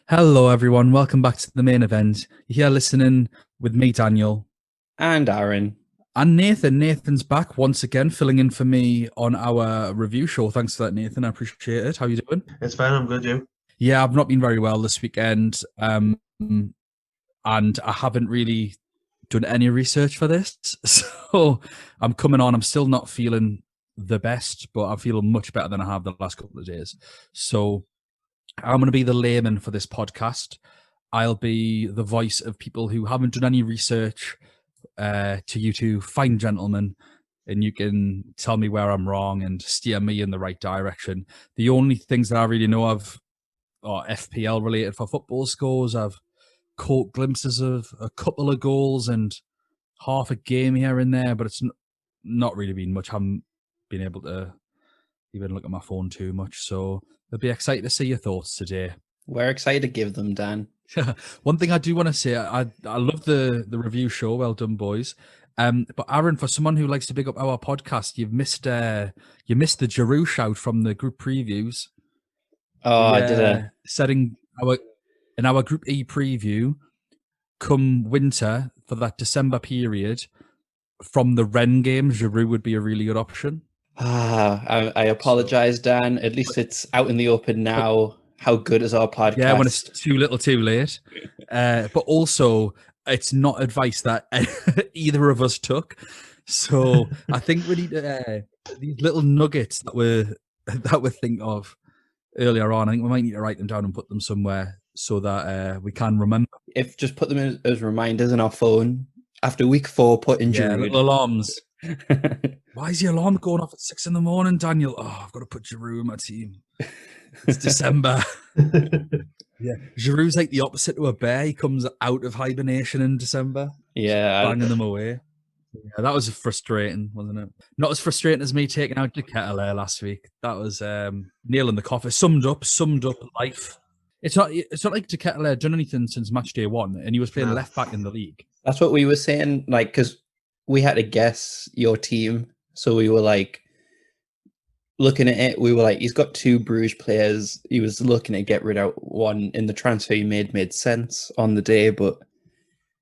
Hello, everyone. Welcome back to the main event. You're here listening with me, Daniel, And Aaron. and Nathan. Nathan's back once again, filling in for me on our review show. Thanks for that, Nathan. I appreciate it. How you doing? It's fine. I'm good. You? Yeah, I've not been very well this weekend, and I haven't really done any research for this. So I'm coming on. I'm still not feeling the best, but I'm feeling much better than I have the last couple of days. So I'm going to be the layman for this podcast. I'll be the voice of people who haven't done any research, to you two fine gentlemen, and you can tell me where I'm wrong and steer me in the right direction. The only things that I really know of are FPL related for football scores. I've caught glimpses of a couple of goals and half a game here and there, but it's not really been much. I haven't been able to even look at my phone too much. So I'll be excited to see your thoughts today. We're excited to give them, Dan. One thing I do want to say, I love the review show. Well done, boys. But Aaron, for someone who likes to big up our podcast, you missed the Giroud shout from the group previews. Oh, I did setting our Group E preview come winter for that December period. From the Rennes game, Giroud would be a really good option. I apologize, Dan. At least it's out in the open now. How good is our podcast? Yeah, when it's too little too late. But also, it's not advice that either of us took. So I think we need these little nuggets that we think of earlier on. I think we might need to write them down and put them somewhere so that we can remember. If just put them as reminders in our phone after week 4, put in Yeah, Giroud. little alarms. Why is the alarm going off at 6 a.m, Daniel? Oh, I've got to put Giroud in my team. It's December. Yeah, Giroud's like the opposite to a bear. He comes out of hibernation in December. Yeah, banging them away. Yeah, that was frustrating, wasn't it? Not as frustrating as me taking out the kettle there last week. That was nailing the coffin. Summed up life. It's not like De Ketelaere done anything since match day 1, and he was playing left back in the league. That's what we were saying, like, because we had to guess your team, so we were like looking at it. We were like, he's got 2 Bruges players. He was looking to get rid of one, in the transfer he made sense on the day, but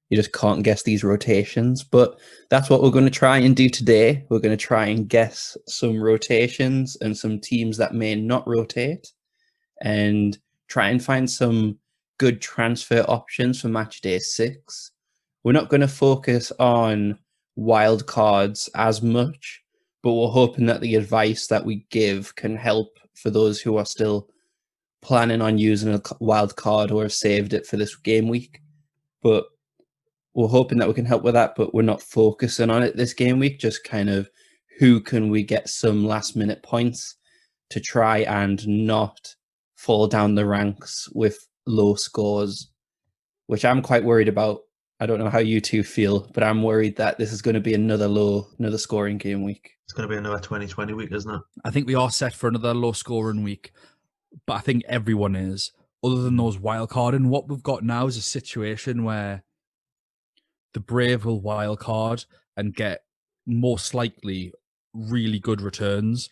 you just can't guess these rotations. But that's what we're going to try and do today. We're going to try and guess some rotations and some teams that may not rotate, and try and find some good transfer options for match day 6. We're not going to focus on wild cards as much, but we're hoping that the advice that we give can help for those who are still planning on using a wild card or have saved it for this game week. But we're hoping that we can help with that, but we're not focusing on it this game week. Just kind of who can we get some last minute points to try and not fall down the ranks with low scores, which I'm quite worried about. I don't know how you two feel, but I'm worried that this is going to be another scoring game week. It's going to be another 2020 week, isn't it? I think we are set for another low scoring week, but I think everyone is, other than those wild card. And what we've got now is a situation where the brave will wild card and get most likely really good returns,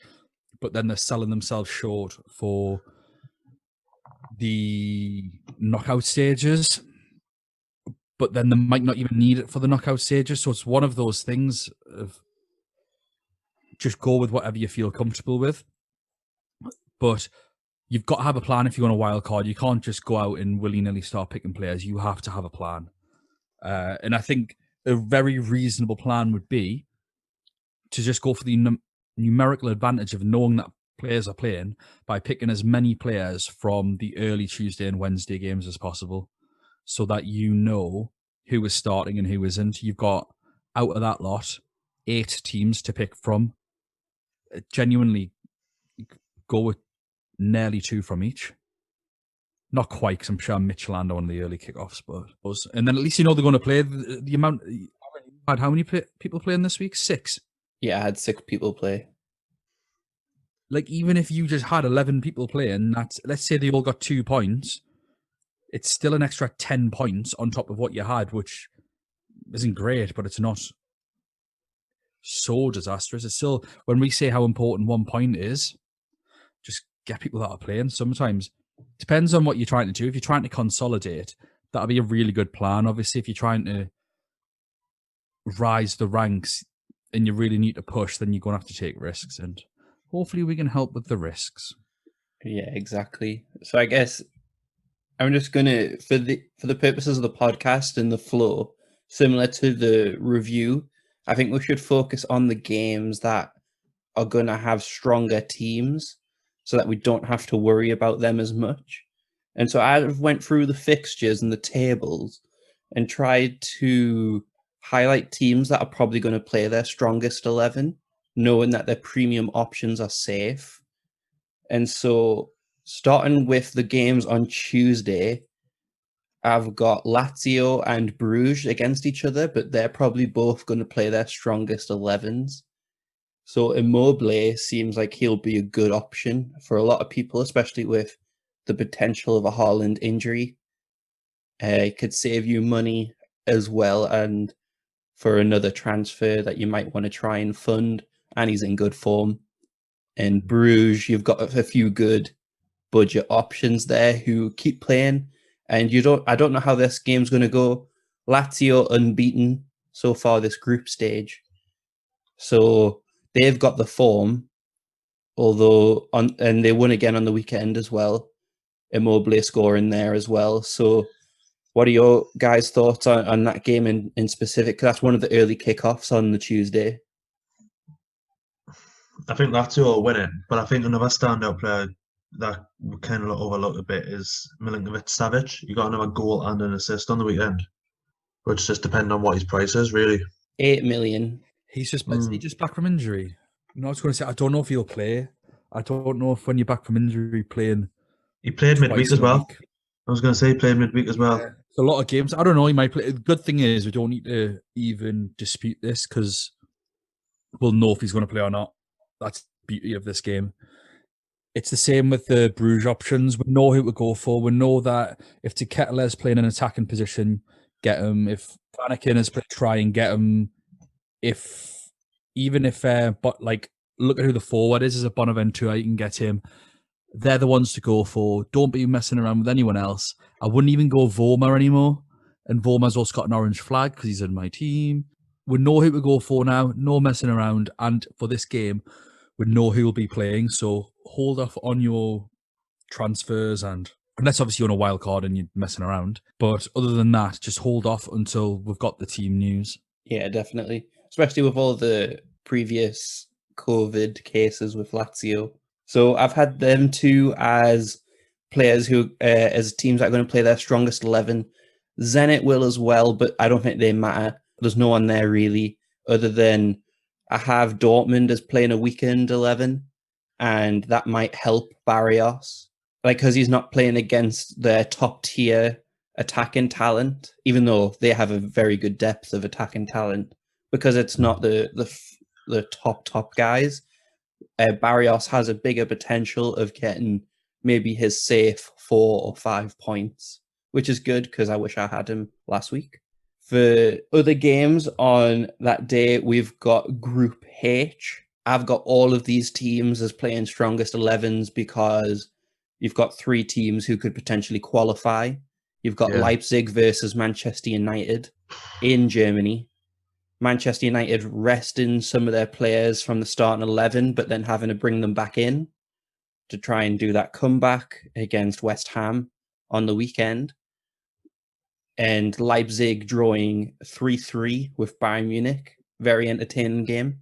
but then they're selling themselves short for the knockout stages. But then they might not even need it for the knockout stages. So it's one of those things of just go with whatever you feel comfortable with. But you've got to have a plan if you want a wild card. You can't just go out and willy-nilly start picking players. You have to have a plan. And I think a very reasonable plan would be to just go for the numerical advantage of knowing that players are playing by picking as many players from the early Tuesday and Wednesday games as possible, so that you know who is starting and who isn't. You've got, out of that lot, 8 teams to pick from. Genuinely go with nearly 2 from each. Not quite, because I'm sure Mitchell and on the early kickoffs, but and then at least you know they're going to play. The amount. How many people playing this week? 6. Yeah, I had 6 people play. Like, even if you just had 11 people playing, let's say they all got 2 points, it's still an extra 10 points on top of what you had, which isn't great, but it's not so disastrous. It's still, when we say how important 1 point is, just get people that are playing. Sometimes Depends on what you're trying to do. If you're trying to consolidate, that'll be a really good plan. Obviously, if you're trying to rise the ranks and you really need to push, then you're going to have to take risks. And hopefully we can help with the risks. Yeah, exactly. So I guess I'm just gonna, for the purposes of the podcast and the flow, similar to the review, I think we should focus on the games that are gonna have stronger teams, so that we don't have to worry about them as much. And so I went through the fixtures and the tables and tried to highlight teams that are probably going to play their strongest 11, knowing that their premium options are safe. And so, starting with the games on Tuesday, I've got Lazio and Bruges against each other, but they're probably both going to play their strongest 11s. So Immobile seems like he'll be a good option for a lot of people, especially with the potential of a Haaland injury. It could save you money as well, and for another transfer that you might want to try and fund, and he's in good form. In Bruges, you've got a few good budget options there who keep playing, and I don't know how this game's going to go. Lazio unbeaten so far this group stage, so they've got the form, and they won again on the weekend as well. Immobile scoring there as well. So what are your guys' thoughts on that game in specific? 'Cause that's one of the early kickoffs on the Tuesday. I think Lazio will win it, but I think another standout player that we kind of overlooked a bit is Milinkovic-Savic. He got another goal and an assist on the weekend, which just depends on what his price is, really. 8 million. He's just back from injury. No, I was going to say, I don't know if he'll play. I don't know if when you're back from injury playing. He played midweek twice as in a well. week. I was going to say he played midweek as well. It's a lot of games. I don't know. He might play. The good thing is we don't need to even dispute this because we'll know if he's going to play or not. That's the beauty of this game. It's the same with the Bruges options. We know who to go for. We know that if Teketela's playing an attacking position, get him. If Vanaken is playing, try and get him. But like, look at who the forward is. As a Bonaventura, you can get him. They're the ones to go for. Don't be messing around with anyone else. I wouldn't even go Vormer anymore. And Vormer's also got an orange flag because he's in my team. We know who to go for now. No messing around. And for this game, we know who will be playing. So hold off on your transfers, and unless obviously you're on a wild card and you're messing around. But other than that, just hold off until we've got the team news. Yeah, definitely. Especially with all the previous COVID cases with Lazio. So I've had them two as players who, as teams that are going to play their strongest 11. Zenit will as well, but I don't think they matter. There's no one there really, other than I have Dortmund as playing a weekend 11, and that might help Barrios. Like, because he's not playing against their top tier attacking talent, even though they have a very good depth of attacking talent, because it's not the top guys. Barrios has a bigger potential of getting maybe his safe 4 or 5 points, which is good because I wish I had him last week. For other games on that day, we've got Group H. I've got all of these teams as playing strongest 11s because you've got 3 teams who could potentially qualify. You've got Leipzig versus Manchester United in Germany. Manchester United resting some of their players from the starting 11, but then having to bring them back in to try and do that comeback against West Ham on the weekend. And Leipzig drawing 3-3 with Bayern Munich. Very entertaining game.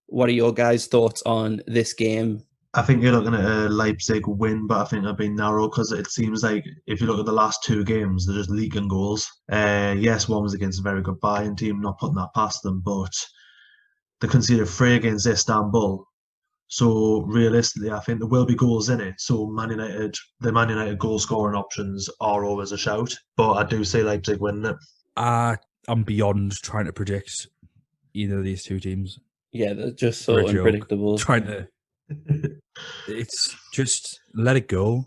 What are your guys' thoughts on this game? I think you're looking at a Leipzig win, but I think it'll be narrow because it seems like if you look at the last 2 games, they're just leaking goals. Yes, one was against a very good Bayern team, not putting that past them, but they conceded 3 against Istanbul. So realistically, I think there will be goals in it. So the Man United goal scoring options are always a shout, but I do see Leipzig winning it. I'm beyond trying to predict either of these 2 teams. Yeah, they're just so unpredictable. It's just let it go.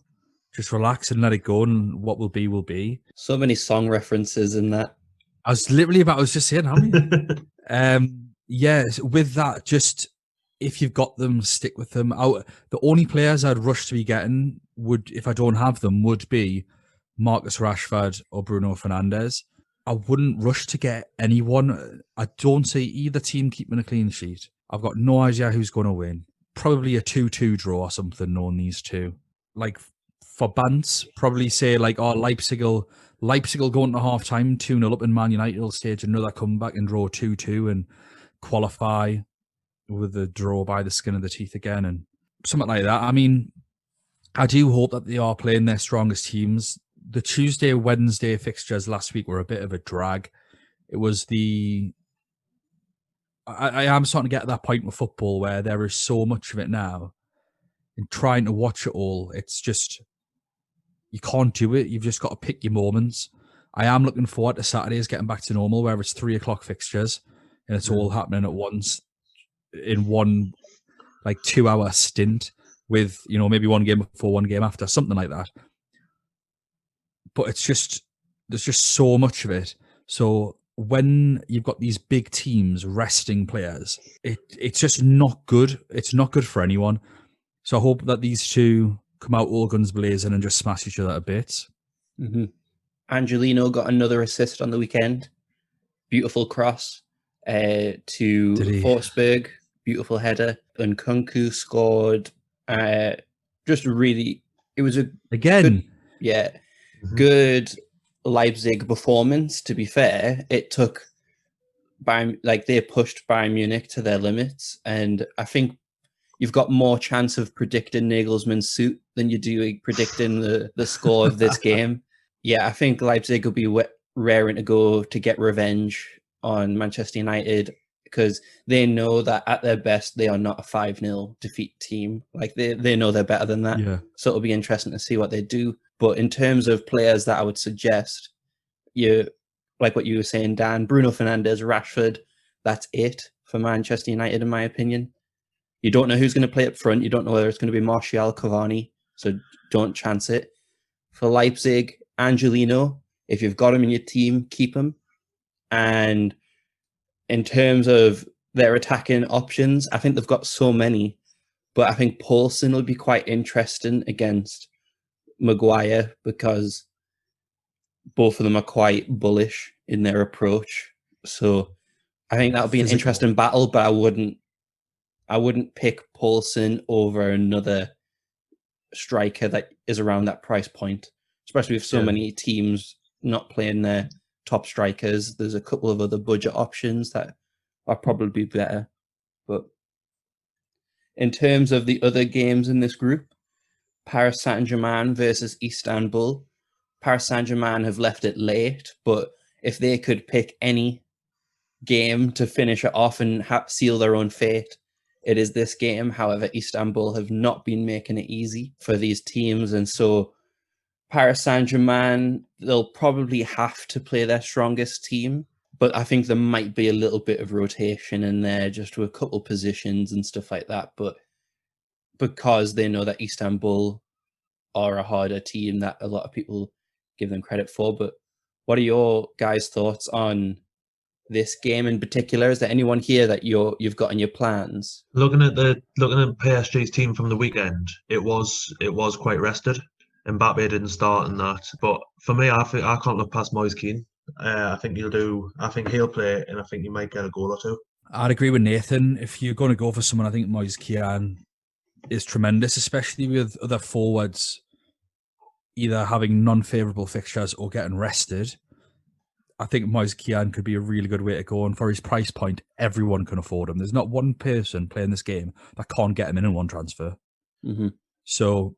Just relax and let it go, and what will be, will be. So many song references in that. I was just saying, how many? Yes, with that, just if you've got them, stick with them. The only players I'd rush to be getting would, if I don't have them, would be Marcus Rashford or Bruno Fernandes. I wouldn't rush to get anyone. I don't see either team keeping a clean sheet. I've got no idea who's going to win. Probably a 2-2 draw or something, knowing these two. Like, for Bants, probably say, like, Leipzig will go into half-time, 2-0 up, and Man United will stage another comeback and draw 2-2 and qualify with a draw by the skin of the teeth again and something like that. I mean, I do hope that they are playing their strongest teams. The Tuesday, Wednesday fixtures last week were a bit of a drag. It was I am starting to get to that point with football where there is so much of it now, and trying to watch it all, it's just, you can't do it. You've just got to pick your moments. I am looking forward to Saturdays getting back to normal, where it's 3:00 fixtures and it's all happening at once in one, like, 2-hour stint with, maybe one game before, one game after, something like that. But it's just, there's just so much of it. So when you've got these big teams resting players, it's just not good. It's not good for anyone. So I hope that these two come out all guns blazing and just smash each other to bits. Mm-hmm. Angelino got another assist on the weekend. Beautiful cross to Forsberg. Beautiful header. And Kunku scored. Just really, it was good Leipzig performance. To be fair, it took they pushed Bayern Munich to their limits, and I think you've got more chance of predicting Nagelsmann's suit than you do predicting the score of this game. Yeah, I think Leipzig will be raring to go to get revenge on Manchester United, because they know that at their best, they are not a 5-0 defeat team. Like, they know they're better than that. Yeah. So it'll be interesting to see what they do. But in terms of players that I would suggest, like what you were saying, Dan, Bruno Fernandes, Rashford, that's it for Manchester United, in my opinion. You don't know who's going to play up front. You don't know whether it's going to be Martial, Cavani. So don't chance it. For Leipzig, Angelino, if you've got him in your team, keep him. And in terms of their attacking options, I think they've got so many, but I think Paulson will be quite interesting against Maguire, because both of them are quite bullish in their approach. So I think that'll be an interesting battle, but I wouldn't pick Paulson over another striker that is around that price point, especially with so many teams not playing their top strikers. There's a couple of other budget options that are probably better. But in terms of the other games in this group, Paris Saint-Germain versus Istanbul. Paris Saint-Germain have left it late, but if they could pick any game to finish it off and seal their own fate, it is this game. However, Istanbul have not been making it easy for these teams, and so Paris Saint-Germain, they'll probably have to play their strongest team, but I think there might be a little bit of rotation in there, just with a couple positions and stuff like that. But because they know that Istanbul are a harder team that a lot of people give them credit for. But what are your guys' thoughts on this game in particular? Is there anyone here that you've got in your plans? Looking at PSG's team from the weekend, it was quite rested. Mbappe didn't start in that, but for me, I think I can't look past Moise Kean. I think he'll play, and I think he might get a goal or two. I'd agree with Nathan. If you're going to go for someone, I think Moise Kean is tremendous, especially with other forwards either having non-favourable fixtures or getting rested. I think Moise Kean could be a really good way to go, and for his price point, everyone can afford him. There's not one person playing this game that can't get him in one transfer. Mm-hmm. So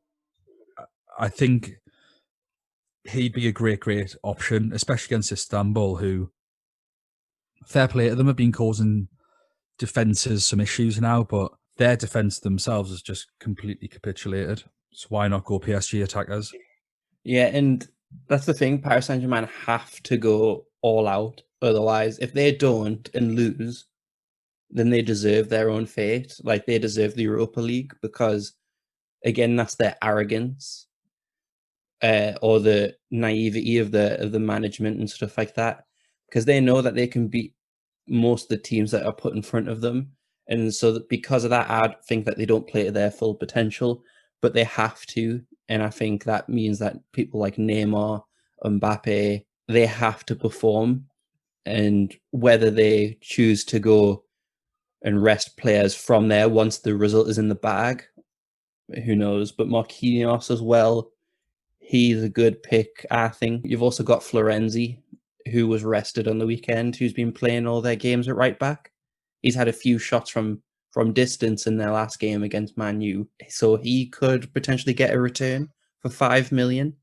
I think he'd be a great option, especially against Istanbul, who, fair play to them, have been causing defences some issues now, but their defence themselves has just completely capitulated. So why not go PSG attackers? Yeah, and that's the thing. Paris Saint-Germain have to go all out. Otherwise, if they don't and lose, then they deserve their own fate. Like, they deserve the Europa League, because, again, that's their arrogance. Or the naivety of the management and stuff like that, because they know that they can beat most of the teams that are put in front of them, And so because of that, I think that they don't play to their full potential, but they have to. And I think that means that people like Neymar, Mbappe, they have to perform. And whether they choose to go and rest players from there once the result is in the bag, who knows? But Marquinhos as well, he's a good pick, I think. You've also got Florenzi, who was rested on the weekend, who's been playing all their games at right back. He's had a few shots from distance in their last game against Man U, so he could potentially get a return for 5 million.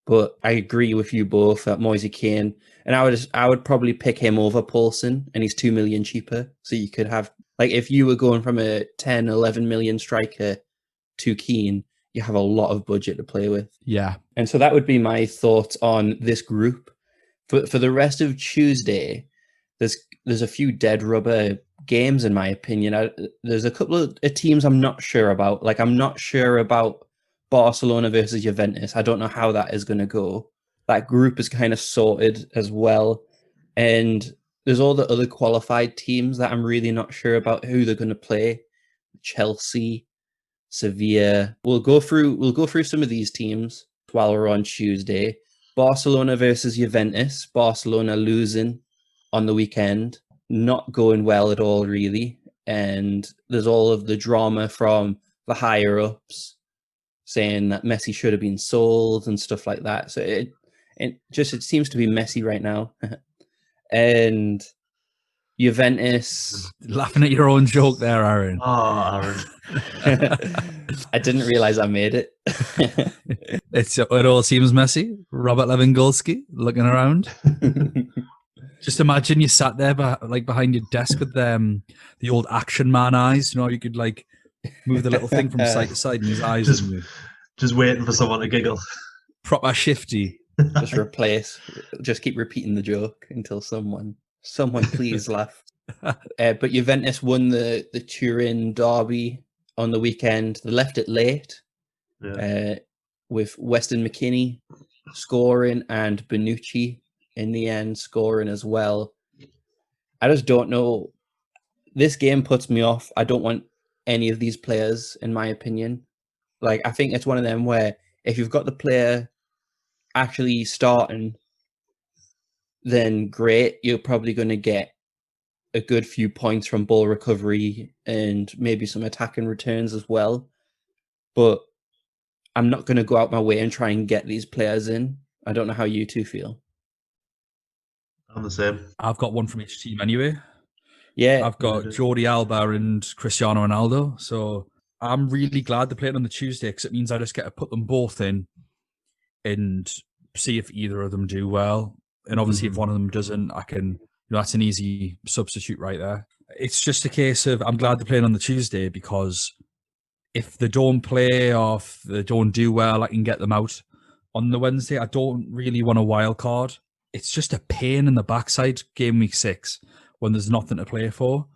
But I agree with you both at Moise Kean, and I would probably pick him over Paulson, and he's 2 million cheaper. So you could have, like, if you were going from a 10, 11 million striker to Kean, you have a lot of budget to play with. Yeah. And so that would be my thoughts on this group. For the rest of Tuesday, there's a few dead rubber games, in my opinion. There's a couple of teams I'm not sure about. Like, I'm not sure about Barcelona versus Juventus. I don't know how that is going to go. That group is kind of sorted as well. And there's all the other qualified teams that I'm really not sure about who they're going to play. Chelsea, Sevilla. We'll go through some of these teams while we're on Tuesday. Barcelona versus Juventus. Barcelona losing on the weekend. Not going well at all, really. And there's all of the drama from the higher ups saying that Messi should have been sold and stuff like that. So it seems to be messy right now. And Juventus... Laughing at your own joke there, Aaron. Oh, Aaron. I didn't realise I made it. It all seems messy. Robert Lewandowski looking around. Just imagine you sat there behind your desk with the old Action Man eyes. You know, you could like move the little thing from side to side and his eyes just waiting for someone to giggle. Proper shifty. Just keep repeating the joke until someone please laugh. But Juventus won the Turin derby on the weekend. They left it late, with Weston McKennie scoring and Bonucci in the end scoring as well. I just don't know. This game puts me off. I don't want any of these players, in my opinion. Like, I think it's one of them where if you've got the player actually starting, then great. You're probably going to get a good few points from ball recovery and maybe some attacking returns as well. But I'm not going to go out my way and try and get these players in. I don't know how you two feel. I'm the same. I've got one from each team anyway. Yeah. I've got Jordi Alba and Cristiano Ronaldo. So I'm really glad they're playing on the Tuesday because it means I just get to put them both in and see if either of them do well. And obviously, if one of them doesn't, I can, that's an easy substitute right there. It's just a case of I'm glad they're playing on the Tuesday because if they don't play or if they don't do well, I can get them out on the Wednesday. I don't really want a wild card. It's just a pain in the backside game week 6 when there's nothing to play for.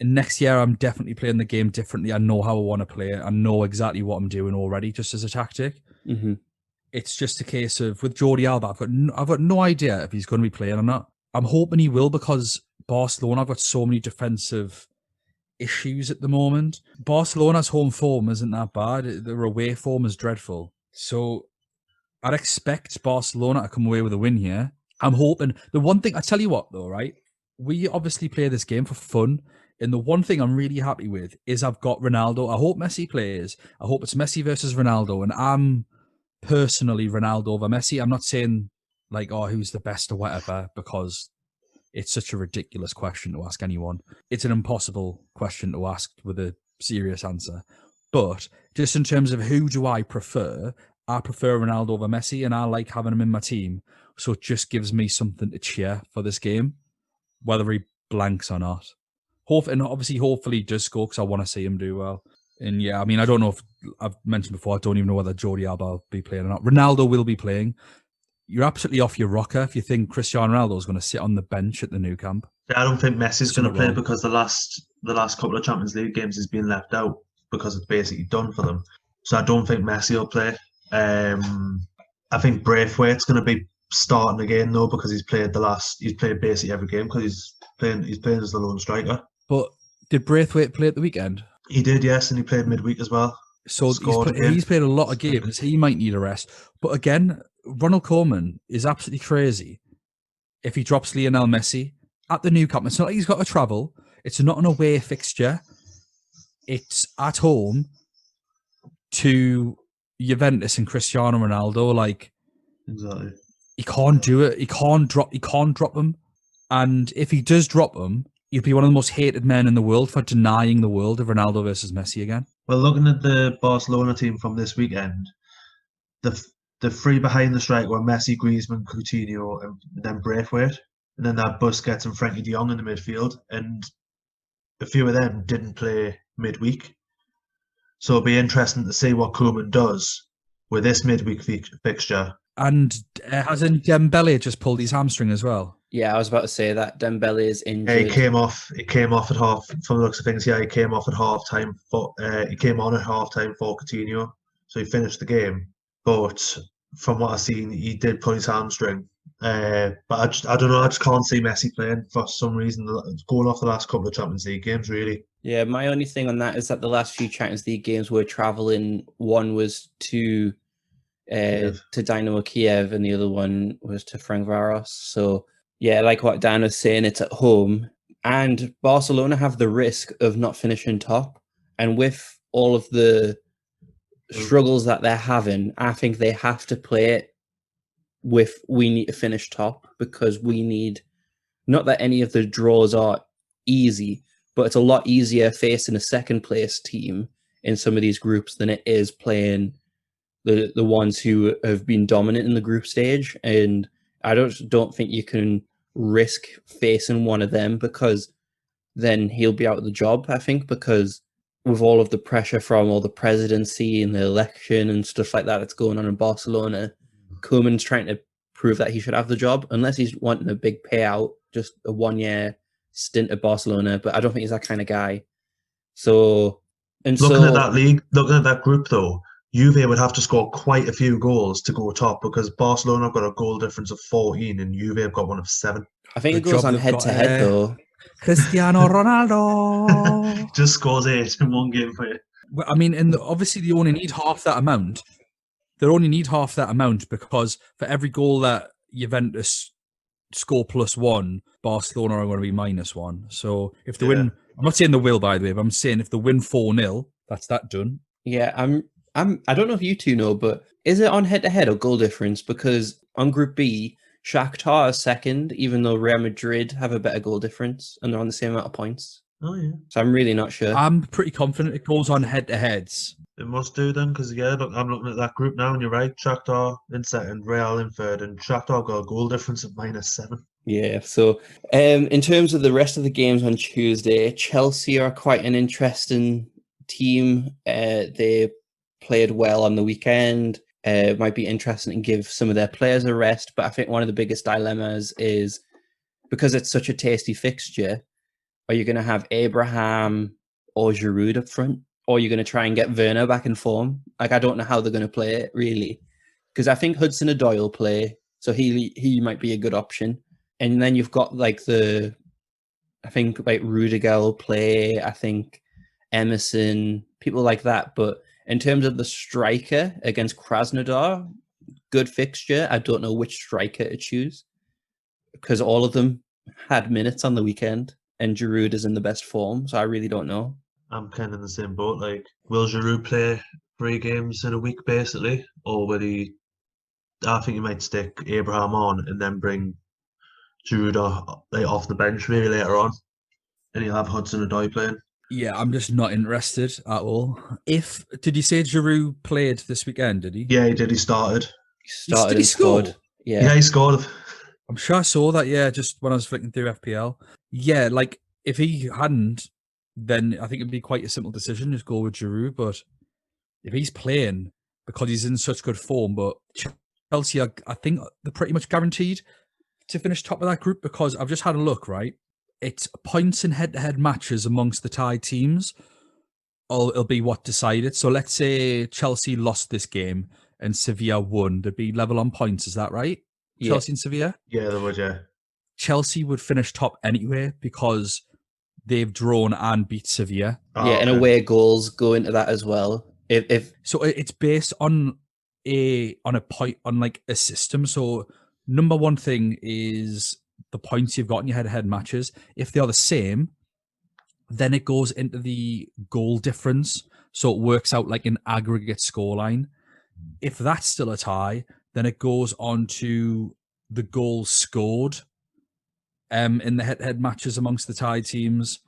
And next year, I'm definitely playing the game differently. I know how I want to play it. I know exactly what I'm doing already, just as a tactic. Mm-hmm. It's just a case of with Jordi Alba, I've got no idea if he's going to be playing or not. I'm hoping he will because Barcelona have got so many defensive issues at the moment. Barcelona's home form isn't that bad. Their away form is dreadful. So I'd expect Barcelona to come away with a win here. I'm hoping. The one thing, I tell you what though, right? We obviously play this game for fun. And the one thing I'm really happy with is I've got Ronaldo. I hope Messi plays. I hope it's Messi versus Ronaldo. And I'm personally Ronaldo over Messi. I'm not saying like, oh, who's the best or whatever, because it's such a ridiculous question to ask anyone. It's an impossible question to ask with a serious answer. But just in terms of who do I prefer Ronaldo over Messi, and I like having him in my team. So it just gives me something to cheer for this game, whether he blanks or not. Hopefully he does score because I want to see him do well. And yeah, I mean, I don't know if I've mentioned before, I don't even know whether Jordi Alba will be playing or not. Ronaldo will be playing. You're absolutely off your rocker if you think Cristiano Ronaldo is going to sit on the bench at the new camp. Yeah, I don't think Messi's going to play because the last couple of Champions League games he's been left out because it's basically done for them. So I don't think Messi will play. I think Braithwaite's going to be starting again though because he's played basically every game because he's playing as the lone striker. But Did Braithwaite play at the weekend? He did, yes, and he played midweek as well. So Scored again. he's played a lot of games. He might need a rest. But again, Ronald Koeman is absolutely crazy if he drops Lionel Messi at the Nou Camp. It's not like he's got to travel. It's not an away fixture. It's at home to Juventus and Cristiano Ronaldo. Like, exactly. He can't do it. He can't drop them. And if he does drop them, he'll be one of the most hated men in the world for denying the world of Ronaldo versus Messi again. Well, looking at the Barcelona team from this weekend, the three behind the strike were Messi, Griezmann, Coutinho, and then Braithwaite. And then that Busquets and Frankie de Jong in the midfield. And a few of them didn't play midweek. So it'll be interesting to see what Koeman does with this midweek fixture. And hasn't Dembele just pulled his hamstring as well? Yeah, I was about to say that Dembele is injured. He came off at half. From the looks of things, he came off at half time. He came on at half time for Coutinho, so he finished the game. But from what I've seen, he did pull his hamstring. But I don't know. I just can't see Messi playing for some reason. Going off the last couple of Champions League games, really. Yeah, my only thing on that is that the last few Champions League games were traveling. One was to Dynamo Kiev, and the other one was to Ferencváros. So yeah, like what Dan was saying, it's at home, and Barcelona have the risk of not finishing top. And with all of the struggles that they're having, I think they have to play it with we need to finish top, because we need, not that any of the draws are easy, but it's a lot easier facing a second place team in some of these groups than it is playing the ones who have been dominant in the group stage. And I don't think you can risk facing one of them, because then he'll be out of the job, I think, because with all of the pressure from all the presidency and the election and stuff like that that's going on in Barcelona, Koeman's trying to prove that he should have the job, unless he's wanting a big payout, just a 1-year stint at Barcelona. But I don't think he's that kind of guy. So, and looking at that league, looking at that group though, Juve would have to score quite a few goals to go top, because Barcelona have got a goal difference of 14 and Juve have got one of 7. I think it goes on head-to-head though. Cristiano Ronaldo just scores 8 in one game for you. Well, I mean, obviously they only need half that amount. They only need half that amount, because for every goal that Juventus score +1, Barcelona are going to be -1. So if they win, I'm not saying they will, by the way, but I'm saying if they win 4-0, that's that done. Yeah, I don't know if you two know, but is it on head-to-head or goal difference? Because on Group B, Shakhtar is second, even though Real Madrid have a better goal difference and they're on the same amount of points. Oh yeah. So I'm really not sure. I'm pretty confident it goes on head-to-heads. It must do then, because look, I'm looking at that group now, and you're right. Shakhtar in second, Real in third, and Shakhtar got a goal difference of -7. Yeah, so in terms of the rest of the games on Tuesday, Chelsea are quite an interesting team. They played well on the weekend. It might be interesting to give some of their players a rest, but I think one of the biggest dilemmas is, because it's such a tasty fixture, are you going to have Abraham or Giroud up front? Or you're going to try and get Werner back in form? Like, I don't know how they're going to play it, really. Because I think Hudson-Odoi will play, so he might be a good option. And then you've got, like, I think, like, Rudiger will play, I think Emerson, people like that. But in terms of the striker against Krasnodar, good fixture. I don't know which striker to choose, because all of them had minutes on the weekend, and Giroud is in the best form, so I really don't know. I'm kind of in the same boat. Like, will Giroud play 3 games in a week, basically? Or will he... I think he might stick Abraham on and then bring Giroud off the bench really later on. And he'll have Hudson-Odoi playing. Yeah, I'm just not interested at all. Did you say Giroud played this weekend, did he? Yeah, he did. He started. Did he score? Yeah, he scored. I'm sure I saw that, yeah, just when I was flicking through FPL. Yeah, like, if he hadn't, then I think it'd be quite a simple decision, just go with Giroud. But if he's playing, because he's in such good form, but Chelsea, I think they're pretty much guaranteed to finish top of that group, because I've just had a look, right? It's points in head-to-head matches amongst the tied teams. It'll be what decided. So let's say Chelsea lost this game and Sevilla won. They'd be level on points, is that right? Yeah. Chelsea and Sevilla? Yeah, they would, yeah. Chelsea would finish top anyway, because they've drawn and beat Sevilla. Yeah, and away goals go into that as well. If So it's based on a point, on like a system. So number one thing is the points you've got in your head-to-head matches. If they are the same, then it goes into the goal difference. So it works out like an aggregate scoreline. If that's still a tie, then it goes on to the goals scored in the head-to-head matches amongst the tied teams,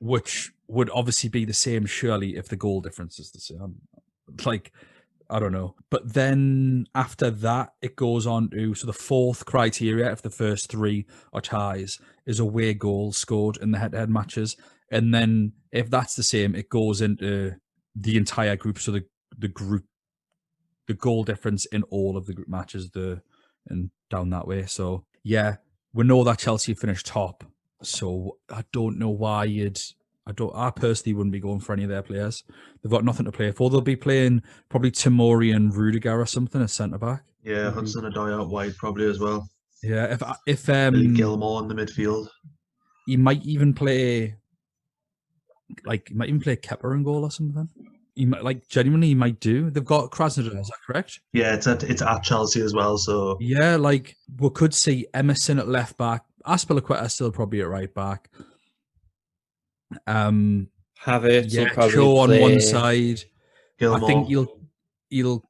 which would obviously be the same, surely, if the goal difference is the same. Like, I don't know. But then after that, it goes on to, so the fourth criteria, if the first three are ties, is away goals scored in the head-to-head matches. And then if that's the same, it goes into the entire group. So the group, the goal difference in all of the group matches, and down that way. So yeah, we know that Chelsea finished top. So I don't know why I personally wouldn't be going for any of their players. They've got nothing to play for. They'll be playing probably Tomori and Rudiger or something as centre back. Yeah, Hudson-Odoi out wide probably as well. Yeah, if Billy Gilmore in the midfield. He might even play Kepa in goal or something. He might, genuinely, he might do. They've got Krasnodar, is that correct? Yeah, it's at Chelsea as well. So yeah, we could see Emerson at left back. Aspilicueta still probably at right back. Havertz will probably Shaw play. On one side. Gilmore. I think he'll.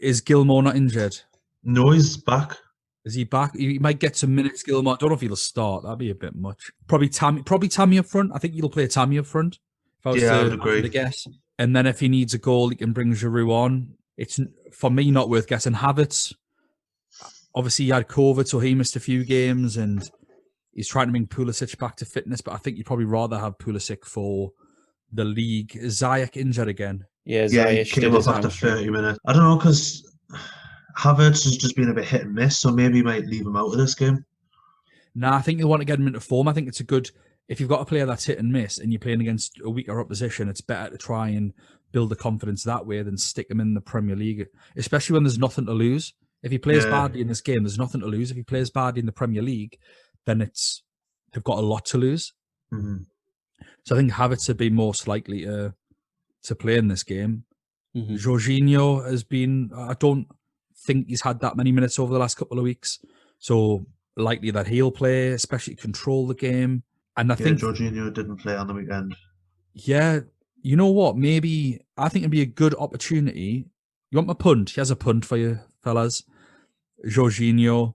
Is Gilmore not injured? No, he's back. Is he back? He might get some minutes. Gilmore. I don't know if he'll start. That'd be a bit much. Probably Tammy up front. I think he'll play Tammy up front. If I was I would agree. To guess. And then if he needs a goal, he can bring Giroud on. It's, for me, not worth guessing. Havertz, obviously he had COVID, so he missed a few games, and he's trying to bring Pulisic back to fitness, but I think you'd probably rather have Pulisic for the league. Is Ziyech injured again? Yeah, Ziyech he came off after 30 minutes. I don't know, because Havertz has just been a bit hit and miss, so maybe he might leave him out of this game. Nah, I think you'll want to get him into form. I think it's a good... If you've got a player that's hit and miss and you're playing against a weaker opposition, it's better to try and build the confidence that way than stick him in the Premier League, especially when there's nothing to lose. If he plays badly in this game, there's nothing to lose. If he plays badly in the Premier League, then they've got a lot to lose. Mm-hmm. So I think Havertz would be most likely to play in this game. Mm-hmm. Jorginho has been... I don't think he's had that many minutes over the last couple of weeks. So likely that he'll play, especially control the game. And I think Jorginho didn't play on the weekend. Yeah, you know what? Maybe I think it'd be a good opportunity. You want my punt? He has a punt for you, fellas. Jorginho,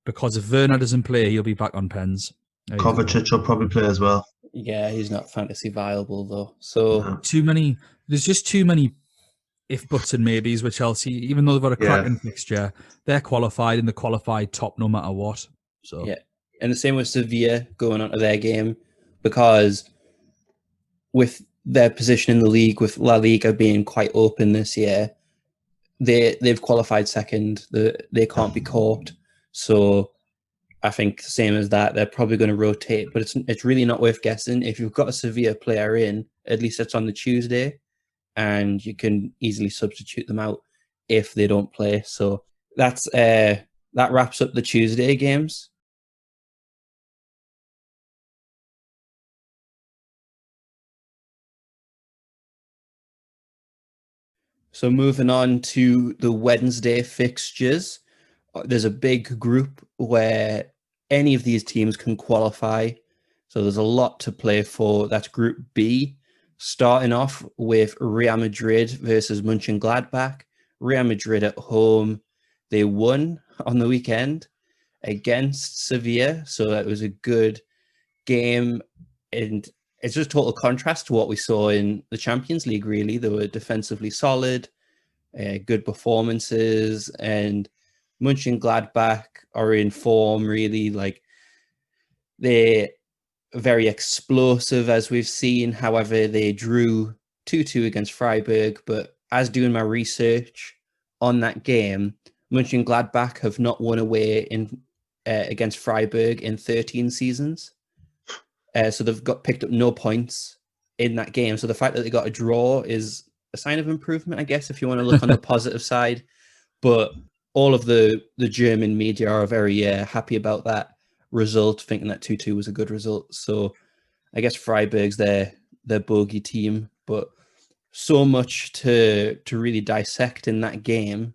because if Werner doesn't play, he'll be back on pens. Kovacic will probably play as well. Yeah, he's not fantasy viable though. So There's just too many if buts and maybes with Chelsea. Even though they've got a cracking fixture, they're qualified and they're qualified top no matter what. So yeah. And the same with Sevilla going on to their game, because with their position in the league, with La Liga being quite open this year, they've qualified second. They can't be caught. So I think same as that, they're probably going to rotate. But it's really not worth guessing. If you've got a Sevilla player in, at least it's on the Tuesday, and you can easily substitute them out if they don't play. So that wraps up the Tuesday games. So moving on to the Wednesday fixtures, there's a big group where any of these teams can qualify. So there's a lot to play for. That's Group B, starting off with Real Madrid versus Mönchengladbach. Real Madrid at home. They won on the weekend against Sevilla. So that was a good game. And it's just total contrast to what we saw in the Champions League, really. They were defensively solid, good performances, and Mönchengladbach are in form, really. Like, they're very explosive, as we've seen. However, they drew 2-2 against Freiburg. But as doing my research on that game, Mönchengladbach have not won away in against Freiburg in 13 seasons. So they've picked up no points in that game. So the fact that they got a draw is a sign of improvement, I guess, if you want to look on the positive side. But all of the German media are very happy about that. result, thinking that 2-2 was a good result. So I guess Freiburg's their bogey team, but so much to really dissect in that game.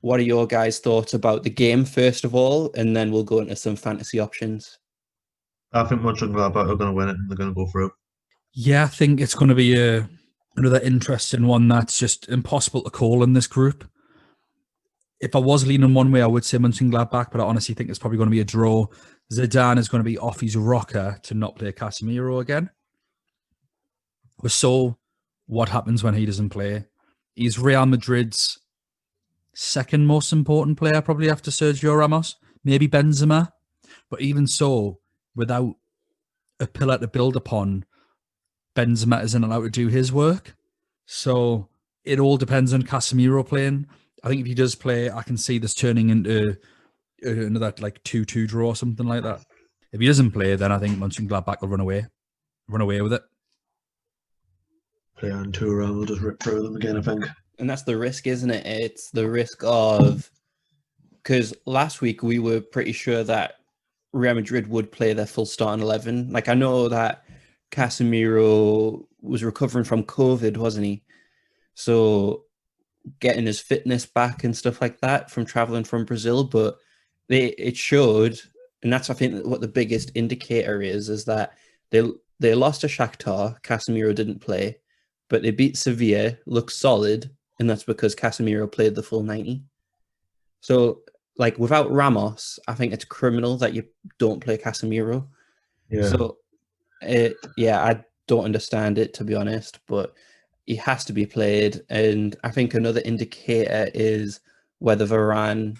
What are your guys' thoughts about the game, first of all, and then we'll go into some fantasy options? I think Mönchengladbach are going to win it and they're going to go through. Yeah, I think it's going to be another interesting one that's just impossible to call in this group. If I was leaning one way, I would say Mönchengladbach, but I honestly think it's probably going to be a draw. Zidane is going to be off his rocker to not play Casemiro again. So what happens when he doesn't play? He's Real Madrid's second most important player, probably after Sergio Ramos, maybe Benzema. But even so, without a pillar to build upon, Benzema isn't allowed to do his work. So it all depends on Casemiro playing. I think if he does play, I can see this turning into another like 2-2 draw or something like that. If he doesn't play, then I think Mönchengladbach will run away with it. Play on Thuram, we'll just rip through them again, I think. And that's the risk, isn't it? It's the risk of, because last week we were pretty sure that Real Madrid would play their full starting 11. Like, I know that Casemiro was recovering from COVID, wasn't he? So getting his fitness back and stuff like that from traveling from Brazil, but it showed, and that's I think what the biggest indicator is that they lost to Shakhtar. Casemiro didn't play, but they beat Sevilla, looked solid, and that's because Casemiro played the full 90. So, like, without Ramos, I think it's criminal that you don't play Casemiro. Yeah. So, I don't understand it, to be honest, but he has to be played. And I think another indicator is whether Varane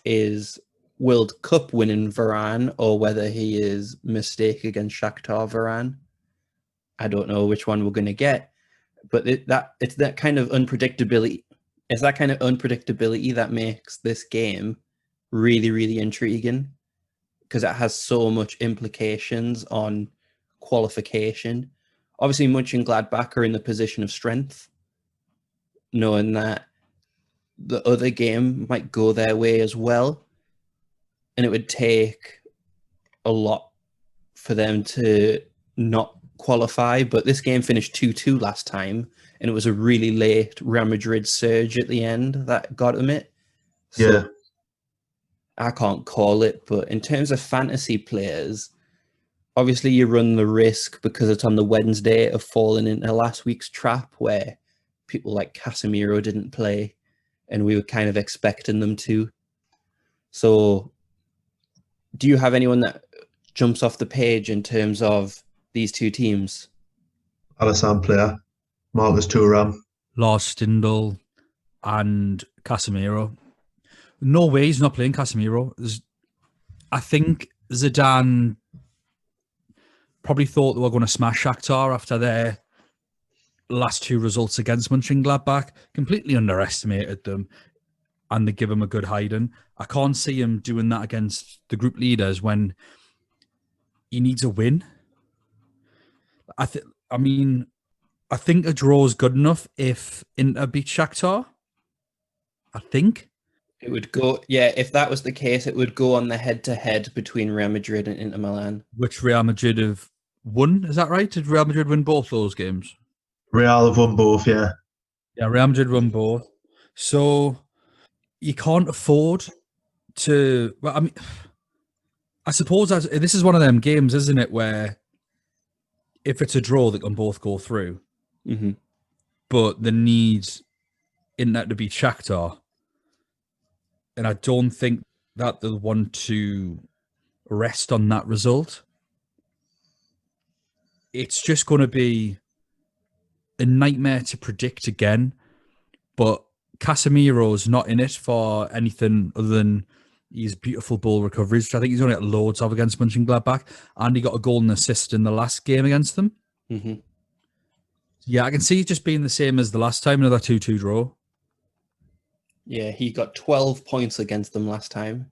is World Cup winning Varane or whether he is mistake against Shakhtar Varane. I don't know which one we're going to get, but it's that kind of unpredictability. It's that kind of unpredictability that makes this game really, really intriguing, because it has so much implications on qualification. Obviously, Mönchengladbach are in the position of strength, knowing that the other game might go their way as well, and it would take a lot for them to not qualify. But this game finished 2-2 last time, and it was a really late Real Madrid surge at the end that got them it. So Yeah. I can't call it, but in terms of fantasy players, obviously you run the risk, because it's on the Wednesday, of falling into last week's trap where people like Casemiro didn't play and we were kind of expecting them to. So do you have anyone that jumps off the page in terms of these two teams? Alisson player, Marcus Thuram. Lars Stindl and Casemiro. No way he's not playing Casemiro. I think Zidane probably thought they were going to smash Shakhtar after their last two results against Mönchengladbach. Completely underestimated them, and they give him a good hiding. I can't see him doing that against the group leaders when he needs a win. I think a draw is good enough if Inter beat Shakhtar. I think. It would go, yeah, if that was the case, it would go on the head-to-head between Real Madrid and Inter Milan. Which Real Madrid have won, is that right? Did Real Madrid win both those games? Real have won both, yeah. Yeah, Real Madrid won both. So you can't afford to... Well, I mean, I suppose this is one of them games, isn't it, where if it's a draw, they can both go through. Mm-hmm. But they need Inter to beat Shakhtar. And I don't think that they'll want to rest on that result. It's just going to be a nightmare to predict again. But Casemiro's not in it for anything other than his beautiful ball recoveries, which I think he's only got loads of against Mönchengladbach. And he got a goal and assist in the last game against them. Mm-hmm. Yeah, I can see it just being the same as the last time, another 2-2 draw. Yeah, he got 12 points against them last time,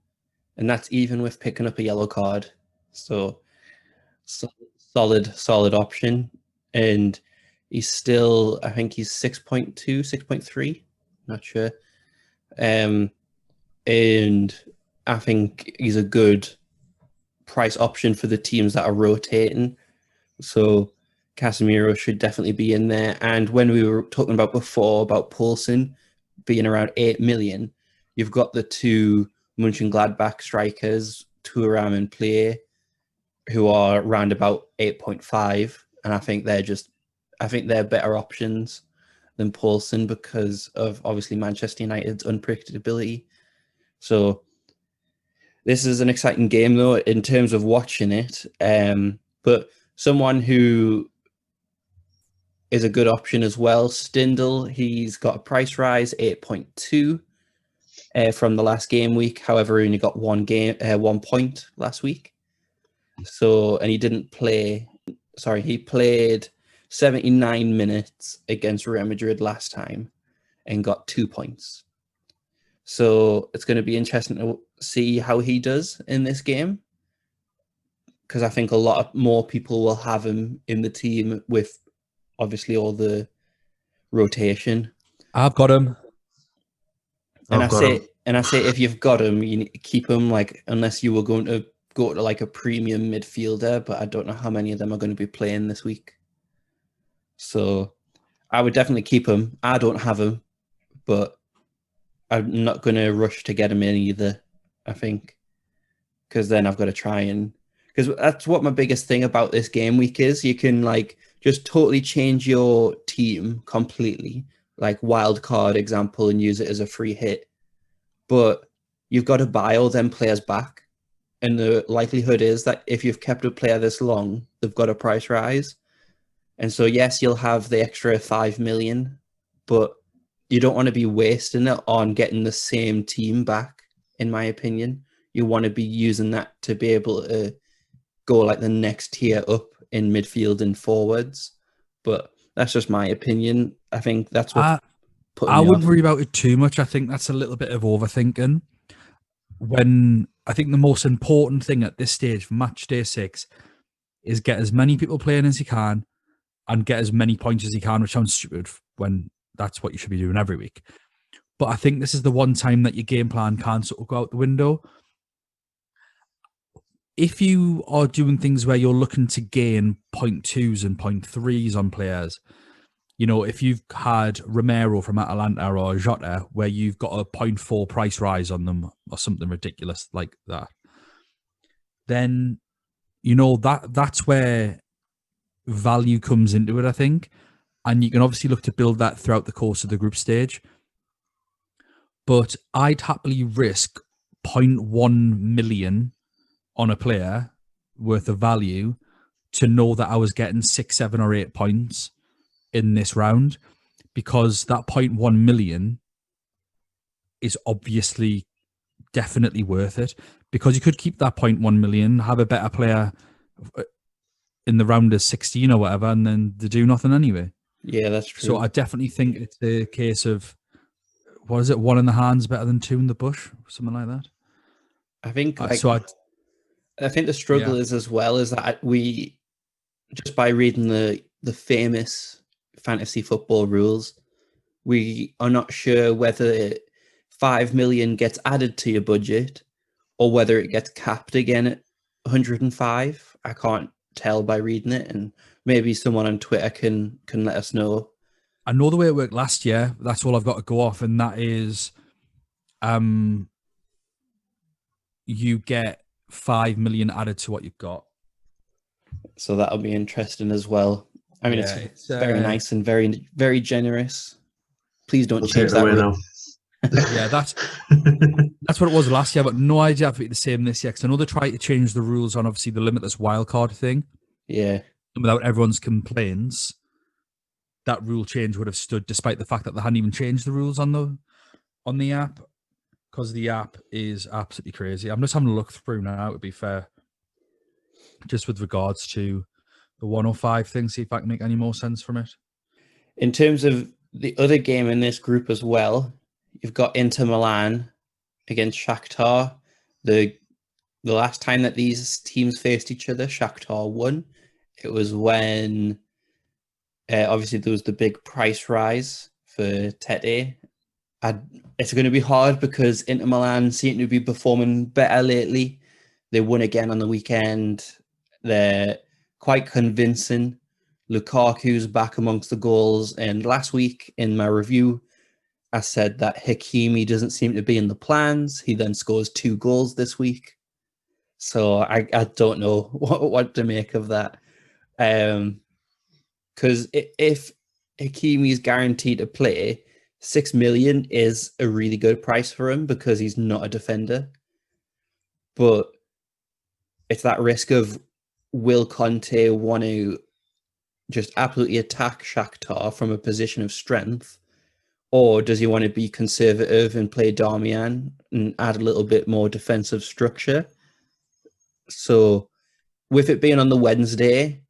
and that's even with picking up a yellow card. So solid option. And he's still, I think he's 6.2, 6.3, not sure. And I think he's a good price option for the teams that are rotating. So Casemiro should definitely be in there. And when we were talking about before about Poulsen being around 8 million, you've got the two Munching Gladbach strikers, Thuram and Play, who are around about 8.5. And I think they're better options than Poulsen because of obviously Manchester United's unpredictability. So this is an exciting game though in terms of watching it. But someone who is a good option as well, Stindl, he's got a price rise, 8.2 from the last game week. However, he only got 1 point last week. So, and he didn't play, he played 79 minutes against Real Madrid last time and got 2 points. So it's going to be interesting to see how he does in this game, because I think a lot more people will have him in the team with obviously all the rotation. I've got him. And I say if you've got him, you need to keep him, like, unless you were going to go to like a premium midfielder, but I don't know how many of them are going to be playing this week. So I would definitely keep him. I don't have him, but I'm not going to rush to get him in either, I think, because then I've got to try and... Because that's what my biggest thing about this game week is. You can like just totally change your team completely, like wild card example, and use it as a free hit. But you've got to buy all them players back. And the likelihood is that if you've kept a player this long, they've got a price rise. And so, yes, you'll have the extra 5 million, but you don't want to be wasting it on getting the same team back, in my opinion. You want to be using that to be able to go like the next tier up in midfield and forwards. But that's just my opinion. I think that's what I wouldn't worry about it too much. I think that's a little bit of overthinking. When I think the most important thing at this stage for match day 6 is get as many people playing as you can and get as many points as you can, which sounds stupid when that's what you should be doing every week. But I think this is the one time that your game plan can sort of go out the window. If you are doing things where you're looking to gain 0.2s and 0.3s on players, you know, if you've had Romero from Atalanta or Jota, where you've got a 0.4 price rise on them or something ridiculous like that, then, you know, that's where value comes into it, I think. And you can obviously look to build that throughout the course of the group stage. But I'd happily risk 0.1 million on a player worth of value to know that I was getting 6, 7 or 8 points in this round, because that 0.1 million is obviously definitely worth it, because you could keep that 0.1 million, have a better player in the round of 16 or whatever, and then they do nothing anyway. Yeah, that's true. So I definitely think it's a case of, what is it, 1 in the hand's better than 2 in the bush, something like that. I think I think the struggle is as well is that we, just by reading the famous fantasy football rules, we are not sure whether 5 million gets added to your budget or whether it gets capped again at 105. I can't tell by reading it, and maybe someone on Twitter can let us know. I know the way it worked last year. That's all I've got to go off, and that is, you get 5 million added to what you've got. So that'll be interesting as well. I mean, it's very nice and very, very generous. Please don't change that now. Yeah, that's what it was last year, but no idea if it'll be the same this year, because I know they try to change the rules on obviously the limitless wildcard thing. Yeah. And without everyone's complaints, that rule change would have stood, despite the fact that they hadn't even changed the rules on the app, because the app is absolutely crazy. I'm just having a look through now, to be fair, just with regards to the 105 thing, see if I can make any more sense from it. In terms of the other game in this group as well, you've got Inter Milan against Shakhtar. The last time that these teams faced each other, Shakhtar won. It was when obviously there was the big price rise for Tete. It's going to be hard because Inter Milan seem to be performing better lately. They won again on the weekend. They're quite convincing. Lukaku's back amongst the goals. And last week in my review, I said that Hakimi doesn't seem to be in the plans. He then scores 2 goals this week. So I don't know what to make of that. Because if Hakimi is guaranteed to play, 6 million is a really good price for him because he's not a defender. But it's that risk of, will Conte want to just absolutely attack Shakhtar from a position of strength, or does he want to be conservative and play Darmian and add a little bit more defensive structure? So with it being on the Wednesday,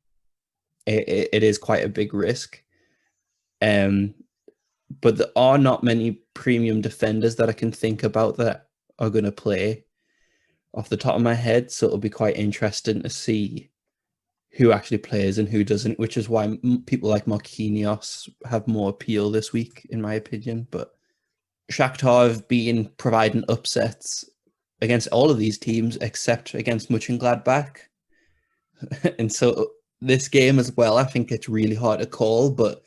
it is quite a big risk. But there are not many premium defenders that I can think about that are going to play off the top of my head. So it'll be quite interesting to see who actually plays and who doesn't, which is why people like Marquinhos have more appeal this week, in my opinion. But Shakhtar have been providing upsets against all of these teams except against Mönchengladbach. And so this game as well, I think it's really hard to call, but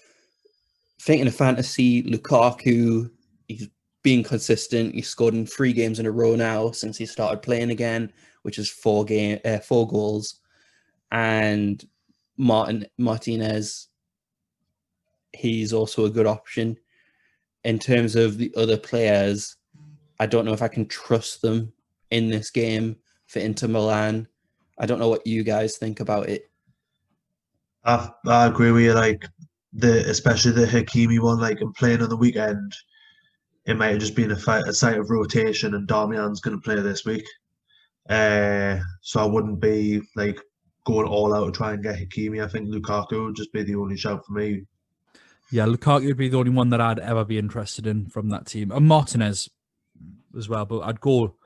thinking of fantasy, Lukaku, he's being consistent. He's scored in 3 games in a row now since he started playing again, which is 4 goals. And Martinez, he's also a good option. In terms of the other players, I don't know if I can trust them in this game for Inter Milan. I don't know what you guys think about it. I agree with you. Like especially the Hakimi one, like in playing on the weekend, it might have just been a site of rotation, and Darmian's going to play this week. So I wouldn't be like going all out to try and get Hakimi. I think Lukaku would just be the only shout for me. Yeah, Lukaku would be the only one that I'd ever be interested in from that team. And Martinez as well, but I'd go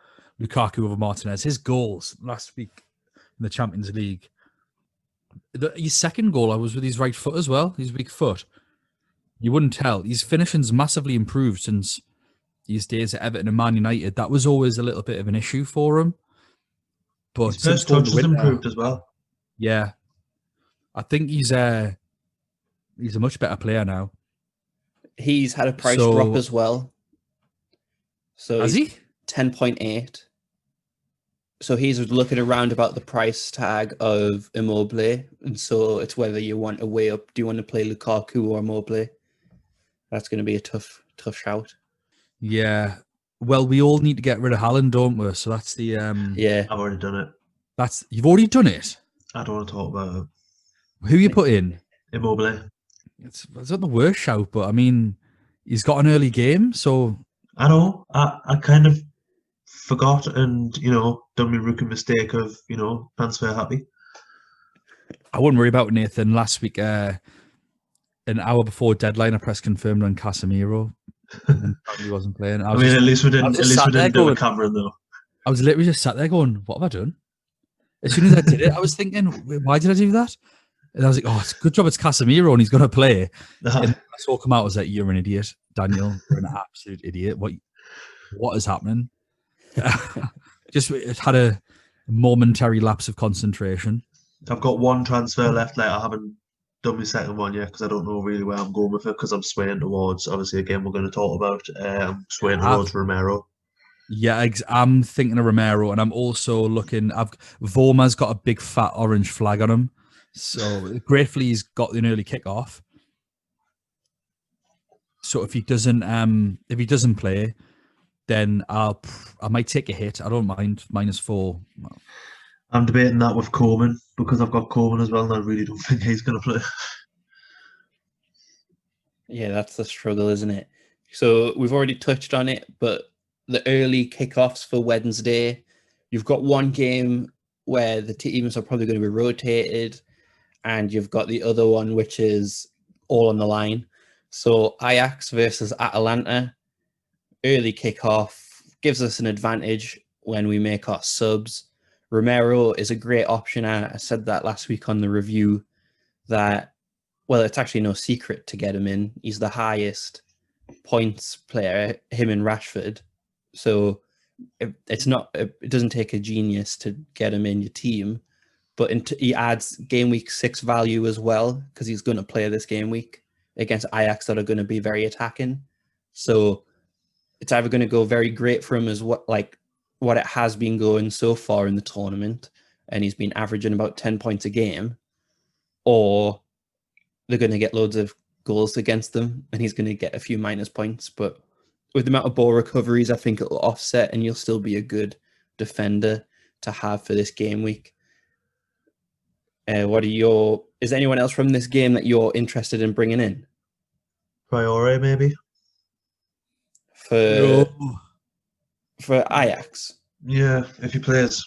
Lukaku over Martinez. His goals last week in the Champions League, his second goal was with his right foot as well, his weak foot. You wouldn't tell. His finishing's massively improved since his days at Everton and Man United. That was always a little bit of an issue for him. But his first touch has improved as well. Yeah. I think he's a much better player now. He's had a price drop as well. So has he? 10.8. So he's looking around about the price tag of Immobile. And so it's whether you want to weigh up, do you want to play Lukaku or Immobile? That's going to be a tough shout. Yeah. Well, we all need to get rid of Haaland, don't we? So that's the... Yeah. I've already done it. You've already done it? I don't want to talk about it. Who you put in? Immobile. It's not the worst shout, but I mean, he's got an early game, so... I know. I kind of forgot and, done my rookie mistake of, transfer happy. I wouldn't worry about Nathan. Last week, an hour before deadline, I press confirmed on Casemiro. And he wasn't playing. At least we didn't do a Cameron, though. I was literally just sat there going, what have I done? As soon as I did it, I was thinking, why did I do that? And I was like, oh, it's a good job it's Casemiro and he's going to play. And I saw him come out, I was like, you're an idiot, Daniel. You're an absolute idiot. What is happening? Just had a momentary lapse of concentration. I've got one transfer left. Like I haven't done my second one yet because I don't know really where I'm going with it because I'm swaying towards, obviously, again, we're going to talk about, I'm swaying towards Romero. Yeah, I'm thinking of Romero, and I'm also looking. Voma's got a big fat orange flag on him, so gratefully he's got an early kickoff. So if he doesn't play, then I might take a hit. I don't mind -4. I'm debating that with Coleman because I've got Coleman as well, and I really don't think he's going to play. Yeah, that's the struggle, isn't it? So we've already touched on it, but the early kickoffs for Wednesday, you've got one game where the teams are probably going to be rotated, and you've got the other one which is all on the line. So Ajax versus Atalanta, early kickoff gives us an advantage when we make our subs. Romero is a great option. I said that last week on the review that, well, it's actually no secret to get him in. He's the highest points player, him and Rashford. So it's not. It doesn't take a genius to get him in your team, but he adds game week 6 value as well because he's going to play this game week against Ajax that are going to be very attacking. So it's either going to go very great for him as what it has been going so far in the tournament, and he's been averaging about 10 points a game, or they're going to get loads of goals against them and he's going to get a few minus points. But with the amount of ball recoveries, I think it'll offset and you'll still be a good defender to have for this game week. Is anyone else from this game that you're interested in bringing in? Priori, maybe? For Ajax? Yeah, if he plays.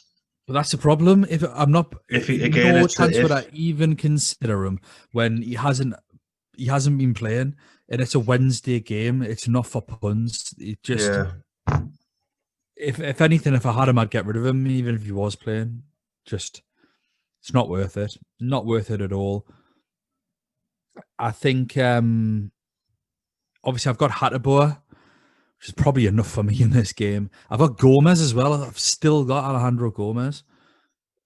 But that's the problem. If he again, no chance would I even consider him when he hasn't been playing, and it's a Wednesday game. It's not for puns. It just if anything, if I had him, I'd get rid of him, even if he was playing. Just it's not worth it. Not worth it at all. I think obviously I've got Hateboer, which is probably enough for me in this game. I've got Gomez as well. I've still got Alejandro Gomez.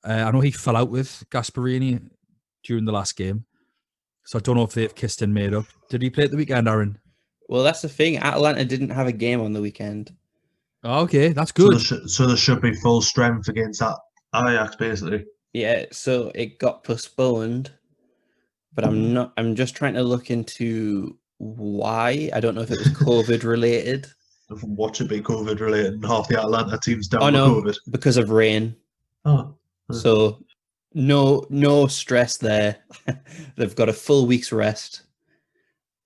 I know he fell out with Gasperini during the last game, so I don't know if they've kissed and made up. Did he play at the weekend, Aaron? Well, that's the thing. Atalanta didn't have a game on the weekend. Oh, okay, that's good. So there should be full strength against that Ajax, basically. Yeah, so it got postponed, but I'm just trying to look into why. I don't know if it was COVID related. What should be COVID related? And half the Atlanta team's down with COVID because of rain. Oh, so no stress there. They've got a full week's rest.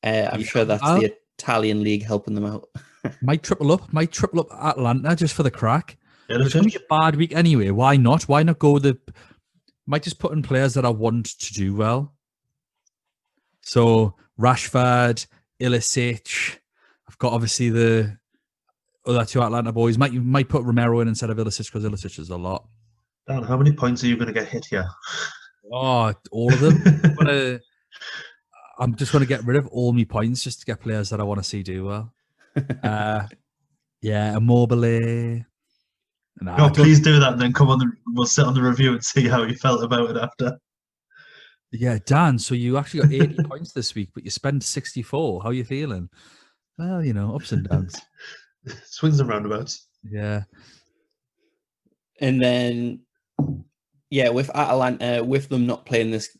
I'm sure that's the Italian league helping them out. Might triple up Atlanta just for the crack. Yeah, it's going to be a bad week anyway. Why not? Why not go might just put in players that I want to do well. So Rashford, Ilicic. I've got obviously the other two Atlanta boys. Might put Romero in instead of Ilicic because Ilicic is a lot. Dan, how many points are you going to get hit here? Oh, all of them. I'm just going to get rid of all my points just to get players that I want to see do well. Immobile. No, please do that and then we'll sit on the review and see how you felt about it after. Yeah, Dan, so you actually got 80 points this week, but you spent 64. How are you feeling? Well, ups and downs. Swings and roundabouts. Yeah. And then, with Atalanta, with them not playing this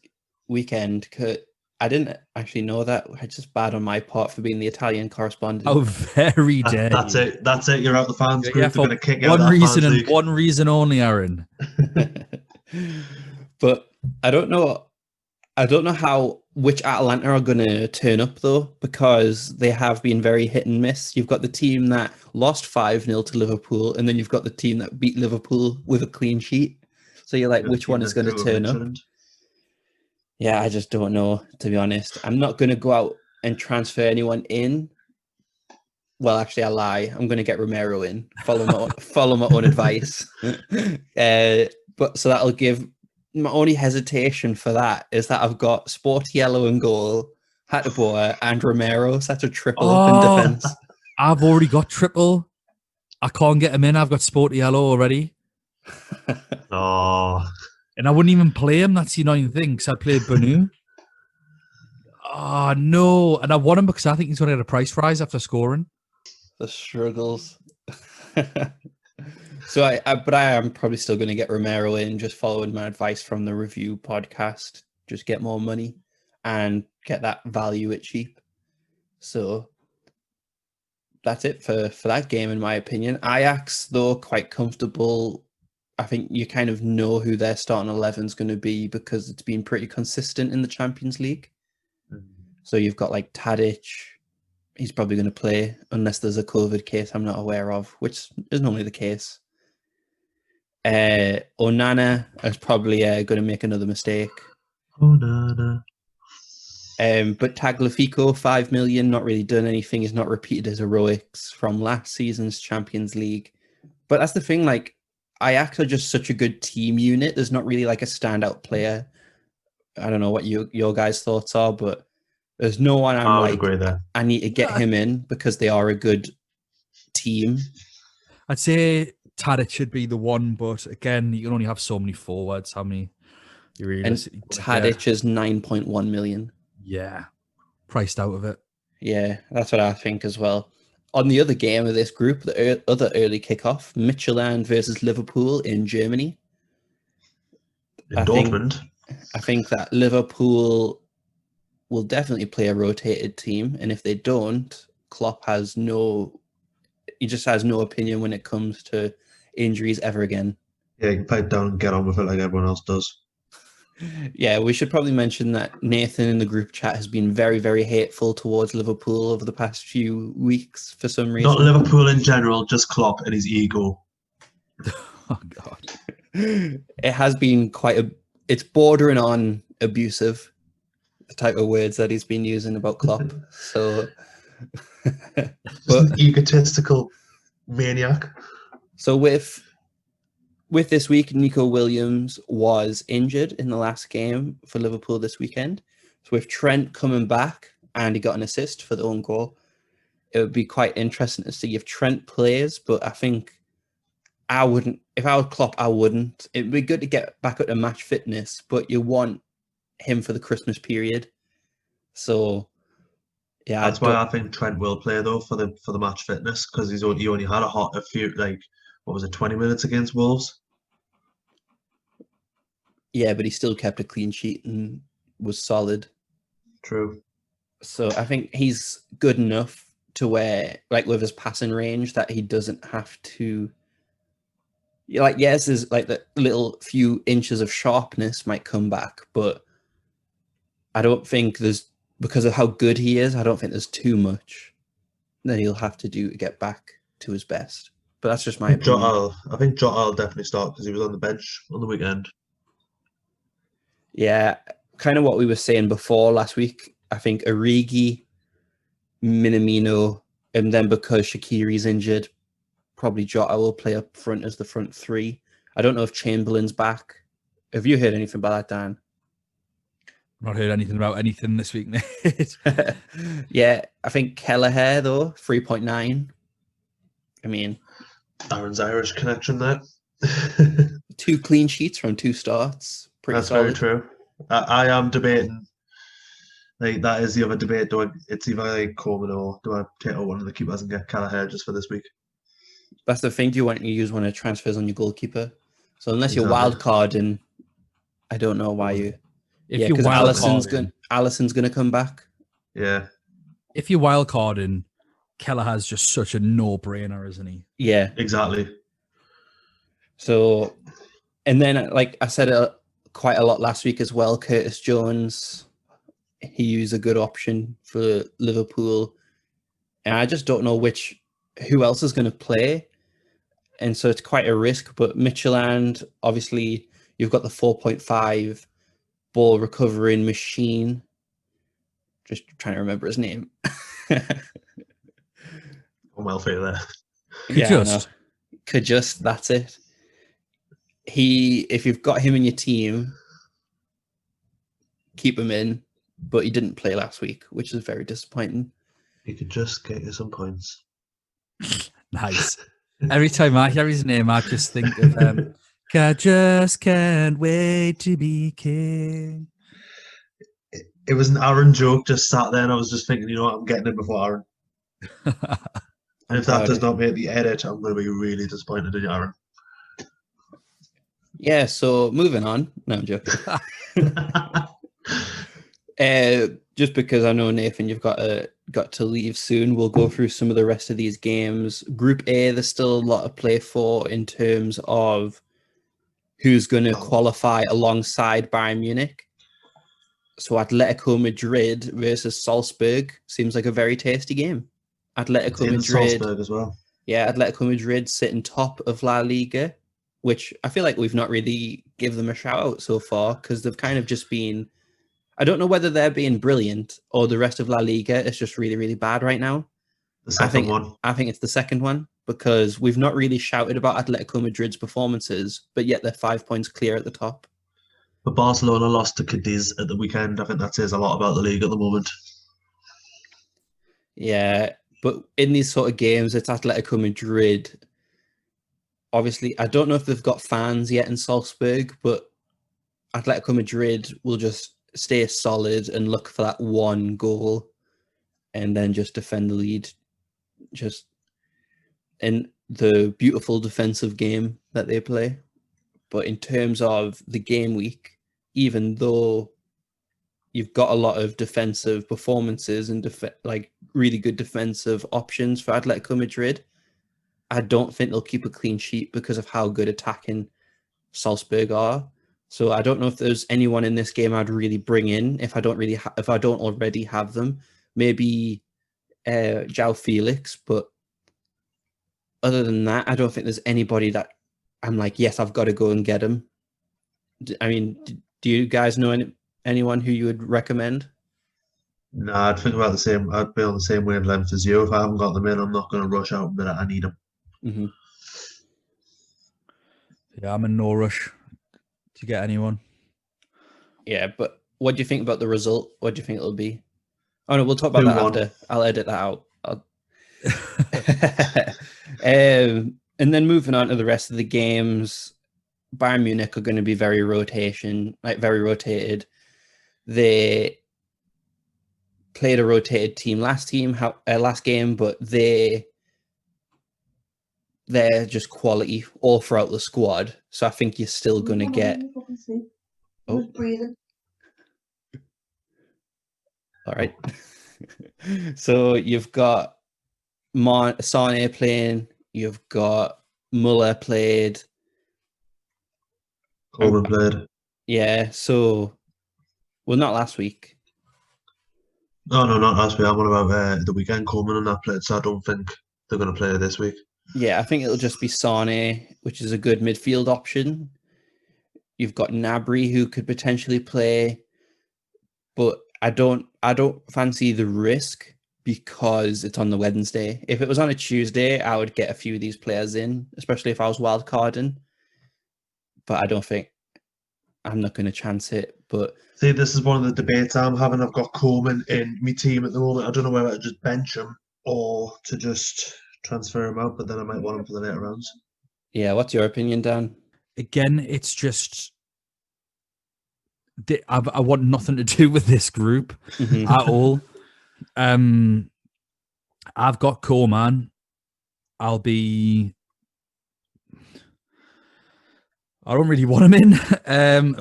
weekend, I didn't actually know that. It's just bad on my part for being the Italian correspondent. Oh, very dare. That's it. You're out the fans group. They're going to kick you out one of reason fans and league. one reason only, Aaron. But I don't know which Atalanta are going to turn up though, because they have been very hit and miss. You've got the team that lost 5-0 to Liverpool, and then you've got the team that beat Liverpool with a clean sheet. So you're like, which one is going to turn up? Yeah, I just don't know, to be honest. I'm not going to go out and transfer anyone in. Well, actually, I lie. I'm going to get Romero in. Follow my own advice. But so that'll give my only hesitation for that is that I've got Sportiello in goal, Hateboer, and Romero. So that's a triple up in defence. I've already got triple. I can't get him in. I've got Sportiello already. Oh. And I wouldn't even play him. That's the annoying thing, because I played Banu. Oh, no. And I want him because I think he's going to get a price rise after scoring. The struggles. So I am probably still going to get Romero in, just following my advice from the review podcast. Just get more money and get that value at cheap. So that's it for that game, in my opinion. Ajax, though, quite comfortable. I think you kind of know who their starting 11 is going to be because it's been pretty consistent in the Champions League. So you've got like Tadic. He's probably going to play unless there's a COVID case I'm not aware of, which is normally the case. Onana is probably going to make another mistake. Onana. But Tagliafico, 5 million, not really done anything. He's not repeated his heroics from last season's Champions League. But that's the thing, like, Ajax are just such a good team unit. There's not really like a standout player. I don't know what your guys' thoughts are, but there's no one I would agree there. I need to get him in because they are a good team. I'd say Tadic should be the one, but again, you can only have so many forwards. How many you And realistically Tadic is 9.1 million. Yeah, priced out of it. Yeah, that's what I think as well. On the other game of this group, the other early kickoff, Midtjylland versus Liverpool in Germany. In Dortmund. I think that Liverpool will definitely play a rotated team, and if they don't, Klopp has he just has no opinion when it comes to injuries ever again. Yeah, you can pipe down and get on with it like everyone else does. Yeah, we should probably mention that Nathan in the group chat has been very, very hateful towards Liverpool over the past few weeks for some reason. Not Liverpool in general, just Klopp and his ego. Oh God. It has been it's bordering on abusive, the type of words that he's been using about Klopp. So, Just an egotistical maniac. So with this week, Nico Williams was injured in the last game for Liverpool this weekend. So with Trent coming back and he got an assist for the own goal, it would be quite interesting to see if Trent plays, but I think I wouldn't. If I was Klopp, I wouldn't. It'd be good to get back up to match fitness, but you want him for the Christmas period. So, yeah, that's why I think Trent will play though for the match fitness, because he only had a few, like, what was it, 20 minutes against Wolves? Yeah, but he still kept a clean sheet and was solid. True. So I think he's good enough to where, like, with his passing range, that he doesn't have to. Like, yes, there's like the little few inches of sharpness might come back, but I don't think because of how good he is, I don't think there's too much that he'll have to do to get back to his best. But that's just my opinion. I think Jota will definitely start because he was on the bench on the weekend. Yeah, kind of what we were saying before last week. I think Origi, Minamino, and then because Shaqiri's injured, probably Jota will play up front as the front three. I don't know if Chamberlain's back. Have you heard anything about that, Dan? Not heard anything about anything this week, Nate. Yeah, I think Kelleher, though, 3.9. I mean, Aaron's Irish connection there. 2 clean sheets from 2 starts. Pretty That's solid. very true. I am debating. Like, that is the other debate. It's either like Coleman or do I take out one of the keepers and get Kelleher just for this week? That's the thing. Do you want to use one of the transfers on your goalkeeper? So unless you're Exactly. wild carding, I don't know why you. If Yeah, you're because wild Alisson's gonna come back. Yeah. If you're wild carding, Kelleher's just such a no-brainer, isn't he? Yeah. Exactly. So, and then, like I said quite a lot last week as well, Curtis Jones, he's a good option for Liverpool. And I just don't know who else is going to play. And so it's quite a risk. But Midtjylland, obviously, you've got the 4.5 ball recovering machine. Just trying to remember his name. Well for you there. Yeah, Kajust, that's it. If you've got him in your team, keep him in, but he didn't play last week, which is very disappointing. He could just get you some points. Nice. Every time I hear his name, I just think of I just can't wait to be king. It was an Aaron joke just sat there, and I was just thinking, you know what, I'm getting it before Aaron. And if that does not make the edit, I'm going to be really disappointed in you, Aaron. Yeah, so moving on. No, I'm joking. Just because I know, Nathan, you've got to leave soon, we'll go through some of the rest of these games. Group A, there's still a lot to play for in terms of who's going to qualify alongside Bayern Munich. So Atletico Madrid versus Salzburg seems like a very tasty game. Atletico Madrid, Salzburg as well. Yeah, Atletico Madrid sitting top of La Liga, which I feel like we've not really give them a shout out so far because they've kind of just been. I don't know whether they're being brilliant or the rest of La Liga is just really, really bad right now. The second one. I think it's the second one because we've not really shouted about Atletico Madrid's performances, but yet they're 5 points clear at the top. But Barcelona lost to Cadiz at the weekend. I think that says a lot about the league at the moment. Yeah, but in these sort of games, it's Atletico Madrid obviously, I don't know if they've got fans yet in Salzburg, but Atletico Madrid will just stay solid and look for that one goal and then just defend the lead. Just in the beautiful defensive game that they play. But in terms of the game week, even though you've got a lot of defensive performances and like really good defensive options for Atletico Madrid, I don't think they'll keep a clean sheet because of how good attacking Salzburg are. So I don't know if there's anyone in this game I'd really bring in if I don't already have them. Maybe João Felix, but other than that, I don't think there's anybody that I'm like, yes, I've got to go and get him. I mean, do you guys know anyone who you would recommend? No, I'd think about the same. I'd be on the same wavelength as you. If I haven't got them in, I'm not going to rush out, but I need them. Mm-hmm. Yeah, I'm in no rush to get anyone. Yeah, but what do you think about the result? What do you think it'll be? Oh no, we'll talk about that 2-1. after. I'll edit that out. And then moving on to the rest of the games, Bayern Munich are going to be very rotated. They played a rotated team last game, but they're just quality all throughout the squad. So I think you're still going to get. Oh, breathing. All right. So you've got Sane playing. You've got Muller played. Coleman played. Yeah. So, well, not last week. Oh no, not last week. I'm on about the weekend. Coleman and that played, so I don't think they're going to play this week. Yeah, I think it'll just be Sane, which is a good midfield option. You've got Gnabry, who could potentially play, but I don't fancy the risk because it's on the Wednesday. If it was on a Tuesday, I would get a few of these players in, especially if I was wildcarding. But I'm not going to chance it. But see, this is one of the debates I'm having. I've got Coleman in my team at the moment. I don't know whether to just bench him or to just transfer him out, but then I might want him for the later rounds. Yeah, what's your opinion, Dan? Again, it's just I want nothing to do with this group at all. I've got Coleman. I don't really want him in,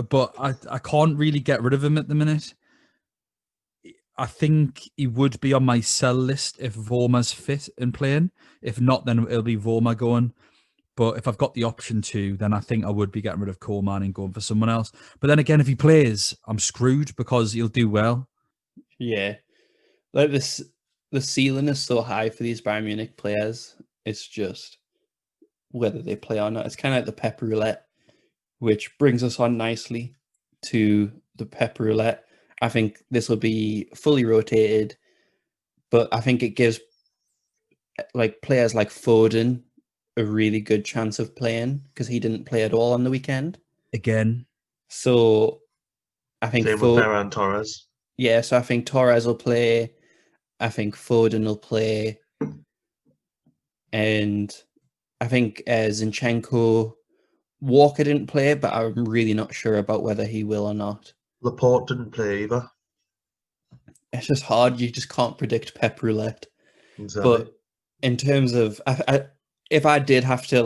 but I can't really get rid of him at the minute. I think he would be on my sell list if Vorma's fit and playing. If not, then it'll be Vorma going. But if I've got the option to, then I think I would be getting rid of Coleman and going for someone else. But then again, if he plays, I'm screwed because he'll do well. Yeah. Like the ceiling is so high for these Bayern Munich players. It's just whether they play or not. It's kind of like the Pep Roulette, which brings us on nicely to the Pep Roulette. I think this will be fully rotated, but I think it gives like players like Foden a really good chance of playing because he didn't play at all on the weekend. Again. So I think same with Ferran Torres. Yeah, so I think Torres will play. I think Foden will play. And I think Zinchenko, Walker didn't play, but I'm really not sure about whether he will or not. Laporte didn't play either. It's just hard. You just can't predict Pep Roulette. Exactly. But in terms of, if I did have to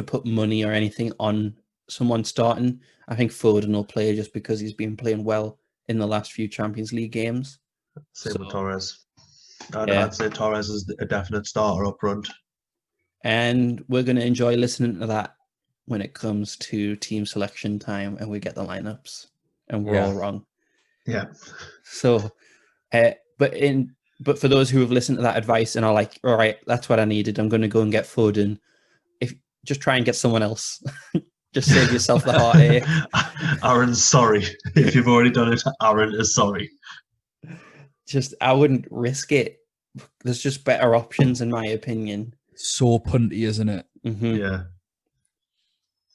put money or anything on someone starting, I think Foden will play just because he's been playing well in the last few Champions League games. Same with Torres. I'd say Torres is a definite starter up front. And we're going to enjoy listening to that when it comes to team selection time and we get the lineups and we're all wrong. Yeah. So, but for those who have listened to that advice and are like, all right, that's what I needed, I'm going to go and get Foden. Just try and get someone else. Just save yourself the heartache. Aaron's sorry. If you've already done it, Aaron is sorry. I wouldn't risk it. There's just better options, in my opinion. So punty, isn't it? Mm-hmm. Yeah.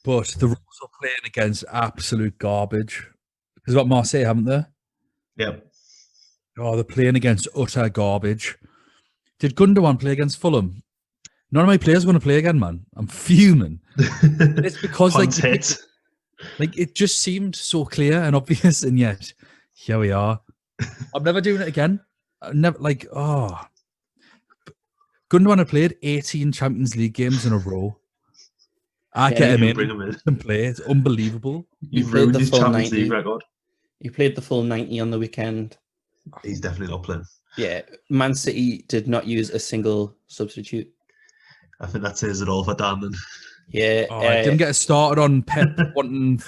But the Reds are playing against absolute garbage. Because got Marseille, haven't they? Yep. Oh, they're playing against utter garbage. Did Gundogan play against Fulham? None of my players want to play again, man. I'm fuming. It's because it just seemed so clear and obvious, and yet here we are. I'm never doing it again. Gundogan had played 18 Champions League games in a row. I get him in and play. It's unbelievable. You've ruined his Champions League record. He played the full 90 on the weekend. He's definitely not playing. Yeah, Man City did not use a single substitute. I think that says it all for Dan. Then. Yeah. I didn't get us started on Pep wanting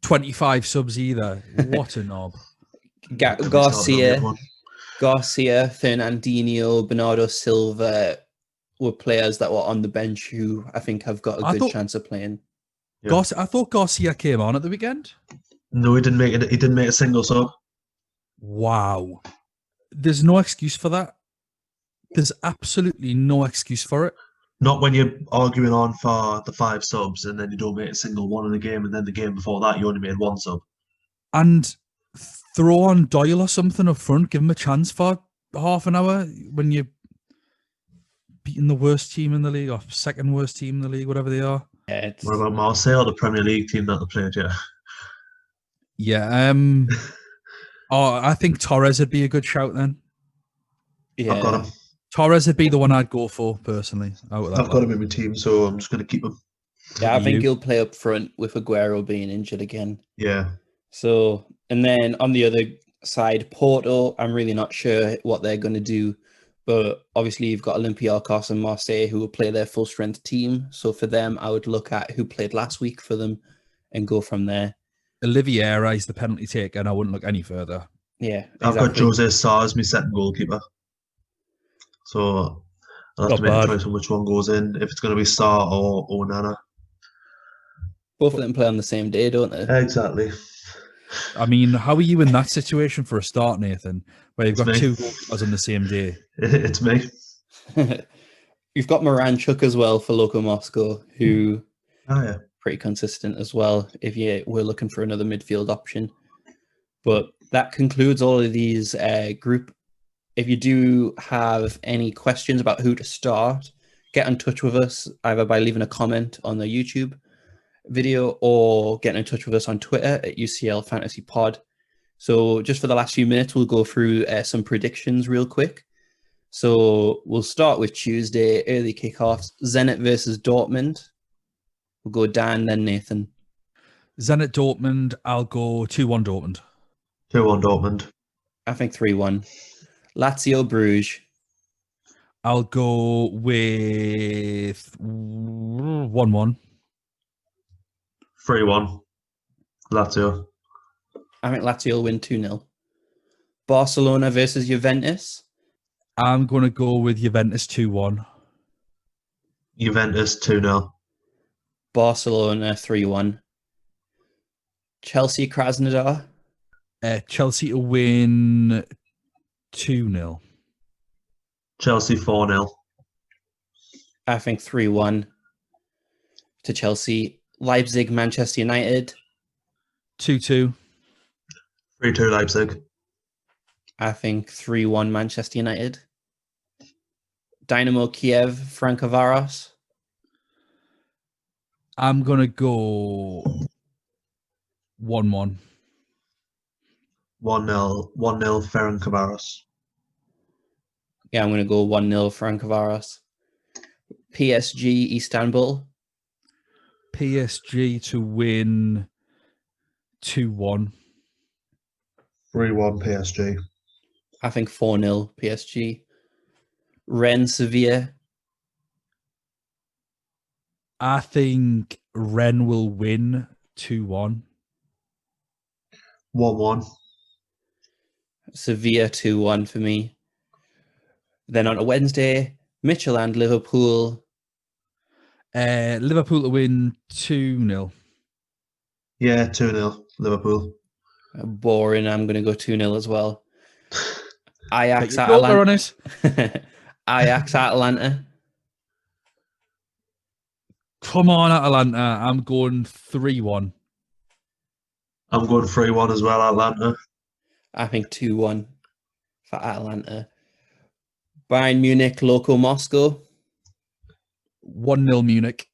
25 subs either. What a knob. Garcia, Fernandinho, Bernardo Silva were players that were on the bench who I think have got a good chance of playing. Yeah. I thought Garcia came on at the weekend. No, he didn't make it. He didn't make a single sub. Wow. There's no excuse for that. There's absolutely no excuse for it. Not when you're arguing on for the 5 subs and then you don't make a single one in the game, and then the game before that you only made 1 sub. And throw on Doyle or something up front, give him a chance for half an hour when you're beating the worst team in the league or second worst team in the league, whatever they are. Yeah, what about Marseille or the Premier League team that they played? Yeah. I think Torres would be a good shout then. Yeah. I've got him. Torres would be the one I'd go for personally. I've got him in my team, so I'm just going to keep him. Yeah, I think he'll play up front with Aguero being injured again. Yeah. So, and then on the other side, Porto, I'm really not sure what they're going to do. But obviously, you've got Olympiacos and Marseille who will play their full-strength team. So for them, I would look at who played last week for them and go from there. Oliveira is the penalty taker, and I wouldn't look any further. Yeah, exactly. I've got Jose Sarr as my second goalkeeper. So I'll have to make a choice on which one goes in, if it's going to be Sarr or Onana. Both of them play on the same day, don't they? Exactly. I mean, how are you in that situation for a start, Nathan, where you've got 2 goalkeepers on the same day? It's me. You've got Moranchuk as well for Loco Moscow, who pretty consistent as well, if you were looking for another midfield option. But that concludes all of these group. If you do have any questions about who to start, get in touch with us either by leaving a comment on the YouTube video or getting in touch with us on Twitter at UCL Fantasy Pod. So just for the last few minutes, we'll go through some predictions real quick. So we'll start with Tuesday, early kickoffs, Zenit versus Dortmund. We'll go Dan, then Nathan. Zenit Dortmund, I'll go 2-1 Dortmund. 2-1 Dortmund. I think 3-1. Lazio Bruges. I'll go with 1-1. 3-1. Lazio. I think Lazio will win 2-0. Barcelona versus Juventus. I'm going to go with Juventus 2-1. Juventus 2-0. Barcelona 3-1. Chelsea Krasnodar. Chelsea to win 2-0. Chelsea 4-0. I think 3-1 to Chelsea. Leipzig Manchester United. 2-2. 3-2 Leipzig. I think 3-1 Manchester United. Dynamo Kiev Ferencváros. I'm going to go 1-1. 1-0 Ferencváros. Yeah, I'm going to go 1-0 Ferencváros. PSG Istanbul. PSG to win 2-1. 3-1 PSG. I think 4-0 PSG. Rennes Sevilla. I think Rennes will win 2-1. 1-1. Sevilla 2-1 for me. Then on a Wednesday, Midtjylland Liverpool. Liverpool to win 2-0. Yeah, 2-0 Liverpool. Boring. I'm going to go 2-0 as well. Ajax on it. Ajax Atalanta. Come on, Atalanta. I'm going 3-1. I'm going 3-1 as well, Atlanta. I think 2-1 for Atalanta. Bayern Munich, Loco Moscow. 1-0 Munich.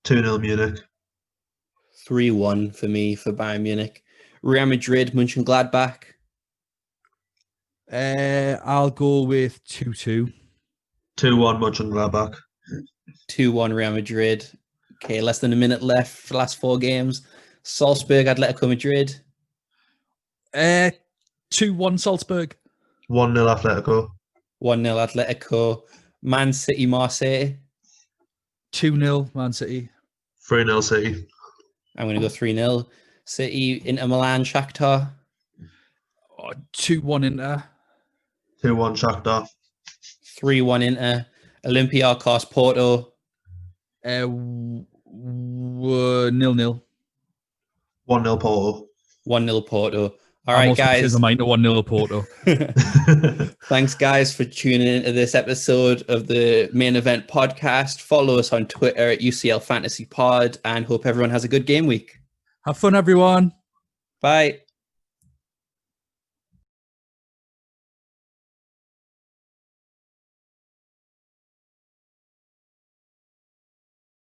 2-0 Munich. 3-1 for me for Bayern Munich. Real Madrid, Munching Gladbach. I'll go with 2-2. 2-1 Munching Gladbach. 2-1 Real Madrid. Okay, less than a minute left for the last 4 games. Salzburg, Atletico Madrid. 2-1 Salzburg. 1-0 Atletico. 1-0 Atletico. Man City, Marseille. 2-0 Man City. 3-0 City. I'm going to go 3-0. City, Inter Milan, Shakhtar. 2-1 Inter. 2-1 Shakhtar. 3-1 Inter. Olympiacos, Porto. 0-0. 1-0 Porto. 1-0 Porto. All I'm right, also guys. I mind 1-0 Porto. Thanks, guys, for tuning into this episode of the Main Event podcast. Follow us on Twitter at UCL Fantasy Pod, and hope everyone has a good game week. Have fun, everyone. Bye.